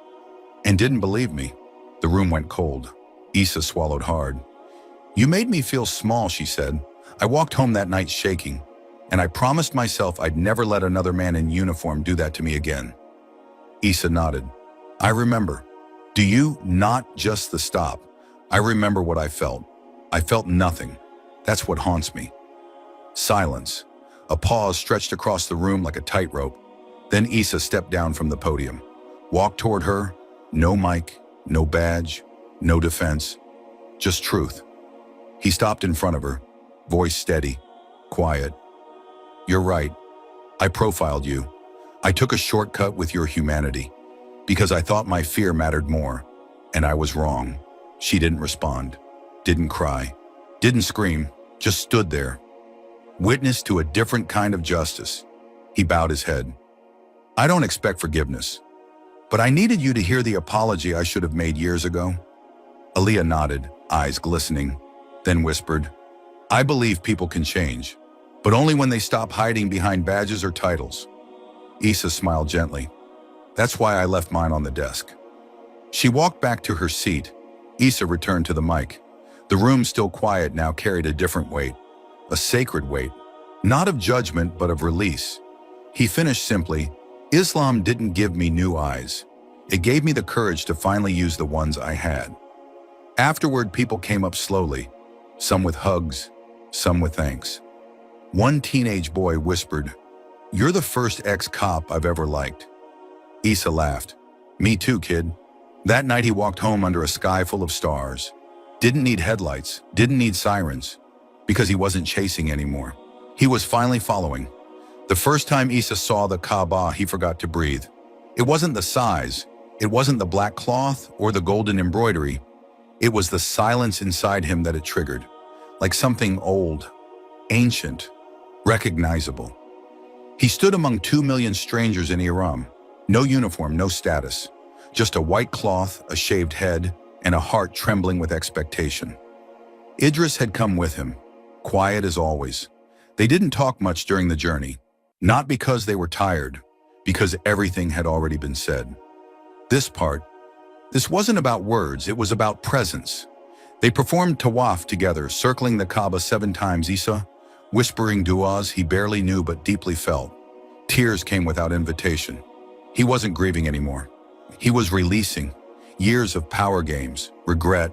S1: and didn't believe me. The room went cold. Isa swallowed hard. You made me feel small, she said. I walked home that night shaking, and I promised myself I'd never let another man in uniform do that to me again. Isa nodded. I remember. Do you? Not just the stop. I remember what I felt. I felt nothing. That's what haunts me. Silence. A pause stretched across the room like a tightrope. Then Isa stepped down from the podium, walked toward her, No mic, no badge, no defense, just truth. He stopped in front of her, voice steady, quiet. You're right. I profiled you. I took a shortcut with your humanity because I thought my fear mattered more, and I was wrong. She didn't respond, didn't cry, didn't scream, just stood there. Witness to a different kind of justice. He bowed his head. I don't expect forgiveness, but I needed you to hear the apology I should have made years ago. Aaliyah nodded, eyes glistening, then whispered, I believe people can change, but only when they stop hiding behind badges or titles. Issa smiled gently. That's why I left mine on the desk. She walked back to her seat. Issa returned to the mic. The room, still quiet now, carried a different weight, a sacred weight, not of judgment but of release. He finished simply, Islam didn't give me new eyes. It gave me the courage to finally use the ones I had. Afterward, people came up slowly, some with hugs, some with thanks. One teenage boy whispered, You're the first ex-cop I've ever liked. Issa laughed. Me too, kid. That night he walked home under a sky full of stars. Didn't need headlights, didn't need sirens, because he wasn't chasing anymore. He was finally following. The first time Issa saw the Kaaba, he forgot to breathe. It wasn't the size, it wasn't the black cloth or the golden embroidery. It was the silence inside him that it triggered, like something old, ancient, recognizable. He stood among 2 million strangers in Iran. No uniform, no status. Just a white cloth, a shaved head, and a heart trembling with expectation. Idris had come with him, quiet as always. They didn't talk much during the journey, not because they were tired, because everything had already been said. This wasn't about words, it was about presence. They performed tawaf together, circling the Kaaba 7 times. Issa, whispering du'as he barely knew but deeply felt. Tears came without invitation. He wasn't grieving anymore. He was releasing years of power games, regret,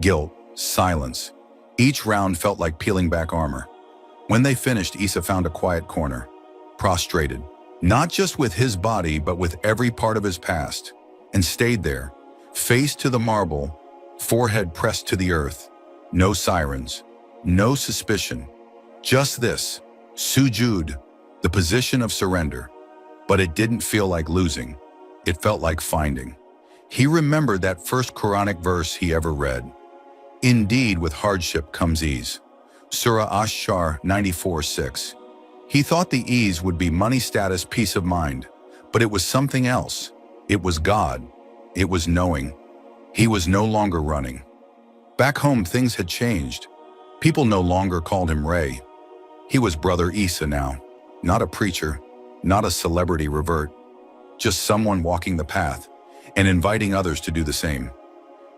S1: guilt, silence. Each round felt like peeling back armor. When they finished, Issa found a quiet corner, prostrated, not just with his body but with every part of his past, and stayed there, face to the marble, forehead pressed to the earth. No sirens, no suspicion, just this, sujud, the position of surrender. But it didn't feel like losing, it felt like finding. He remembered that first Quranic verse he ever read. Indeed, with hardship comes ease. Surah Ash-Shar 94:6. He thought the ease would be money, status, peace of mind, but it was something else. It was God. It was knowing. He was no longer running. Back home, things had changed. People no longer called him Ray. He was Brother Issa now, not a preacher, not a celebrity revert, just someone walking the path and inviting others to do the same.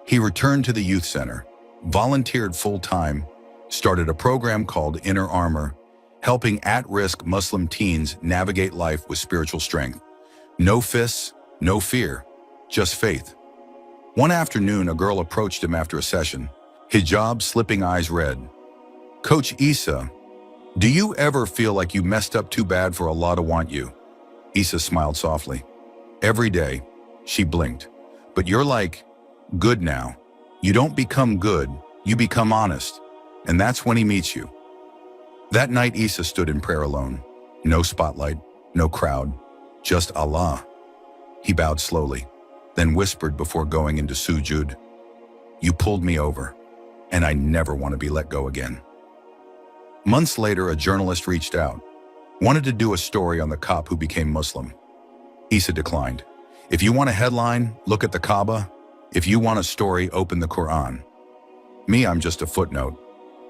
S1: He returned to the youth center, volunteered full-time, started a program called Inner Armor, helping at-risk Muslim teens navigate life with spiritual strength. No fists, no fear, just faith. One afternoon, a girl approached him after a session, hijab slipping, eyes red. Coach Issa, do you ever feel like you messed up too bad for Allah to want you? Issa smiled softly. Every day, she blinked. But you're like, good now. You don't become good, you become honest. And that's when he meets you. That night, Issa stood in prayer alone. No spotlight, no crowd, just Allah. He bowed slowly, then whispered before going into sujud, You pulled me over, and I never want to be let go again. Months later, a journalist reached out, wanted to do a story on the cop who became Muslim. Issa declined. If you want a headline, look at the Kaaba. If you want a story, open the Qur'an. Me, I'm just a footnote.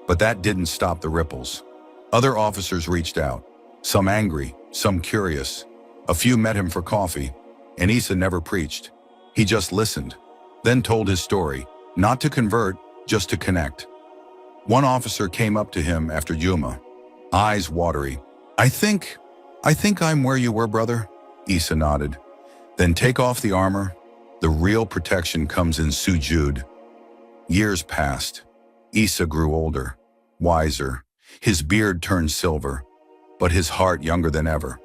S1: But that didn't stop the ripples. Other officers reached out, some angry, some curious. A few met him for coffee, and Issa never preached. He just listened, then told his story, not to convert, just to connect. One officer came up to him after Juma, eyes watery. I think I'm where you were, brother. Issa nodded. Then take off the armor. The real protection comes in sujud. Years passed. Issa grew older, wiser. His beard turned silver, but his heart younger than ever.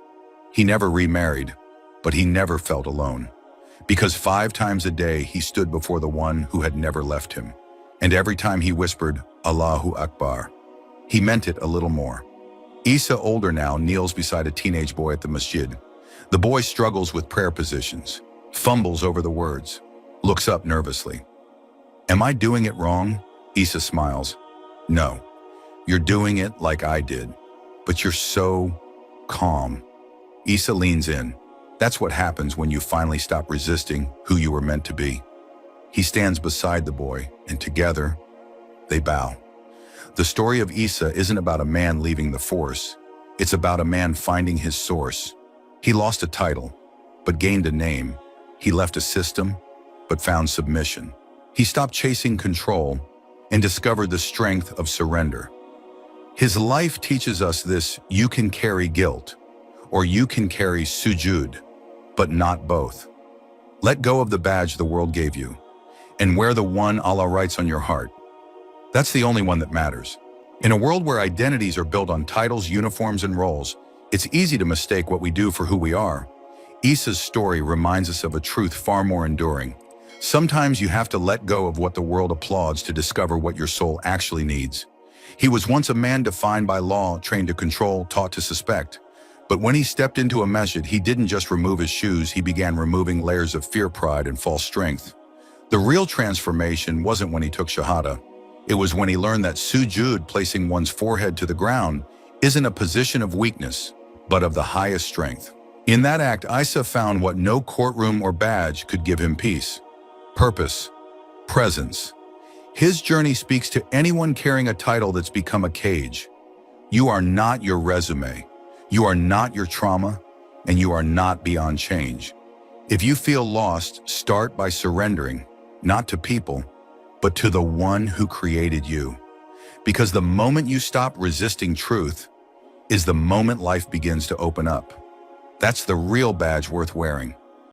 S1: He never remarried, but he never felt alone. Because 5 times a day he stood before the one who had never left him. And every time he whispered, Allahu Akbar, he meant it a little more. Isa, older now, kneels beside a teenage boy at the masjid. The boy struggles with prayer positions, fumbles over the words, looks up nervously. Am I doing it wrong? Isa smiles. No, you're doing it like I did, but you're so calm. Isa leans in. That's what happens when you finally stop resisting who you were meant to be. He stands beside the boy, and together, they bow. The story of Isa isn't about a man leaving the force. It's about a man finding his source. He lost a title, but gained a name. He left a system, but found submission. He stopped chasing control and discovered the strength of surrender. His life teaches us this: you can carry guilt, or you can carry sujud, but not both. Let go of the badge the world gave you, and wear the one Allah writes on your heart. That's the only one that matters. In a world where identities are built on titles, uniforms, and roles, it's easy to mistake what we do for who we are. Isa's story reminds us of a truth far more enduring. Sometimes you have to let go of what the world applauds to discover what your soul actually needs. He was once a man defined by law, trained to control, taught to suspect. But when he stepped into a masjid, he didn't just remove his shoes, he began removing layers of fear, pride, and false strength. The real transformation wasn't when he took shahada. It was when he learned that sujud, placing one's forehead to the ground, isn't a position of weakness, but of the highest strength. In that act, Isa found what no courtroom or badge could give him: peace, purpose, presence. His journey speaks to anyone carrying a title that's become a cage. You are not your resume. You are not your trauma, and you are not beyond change. If you feel lost, start by surrendering, not to people, but to the one who created you. Because the moment you stop resisting truth is the moment life begins to open up. That's the real badge worth wearing.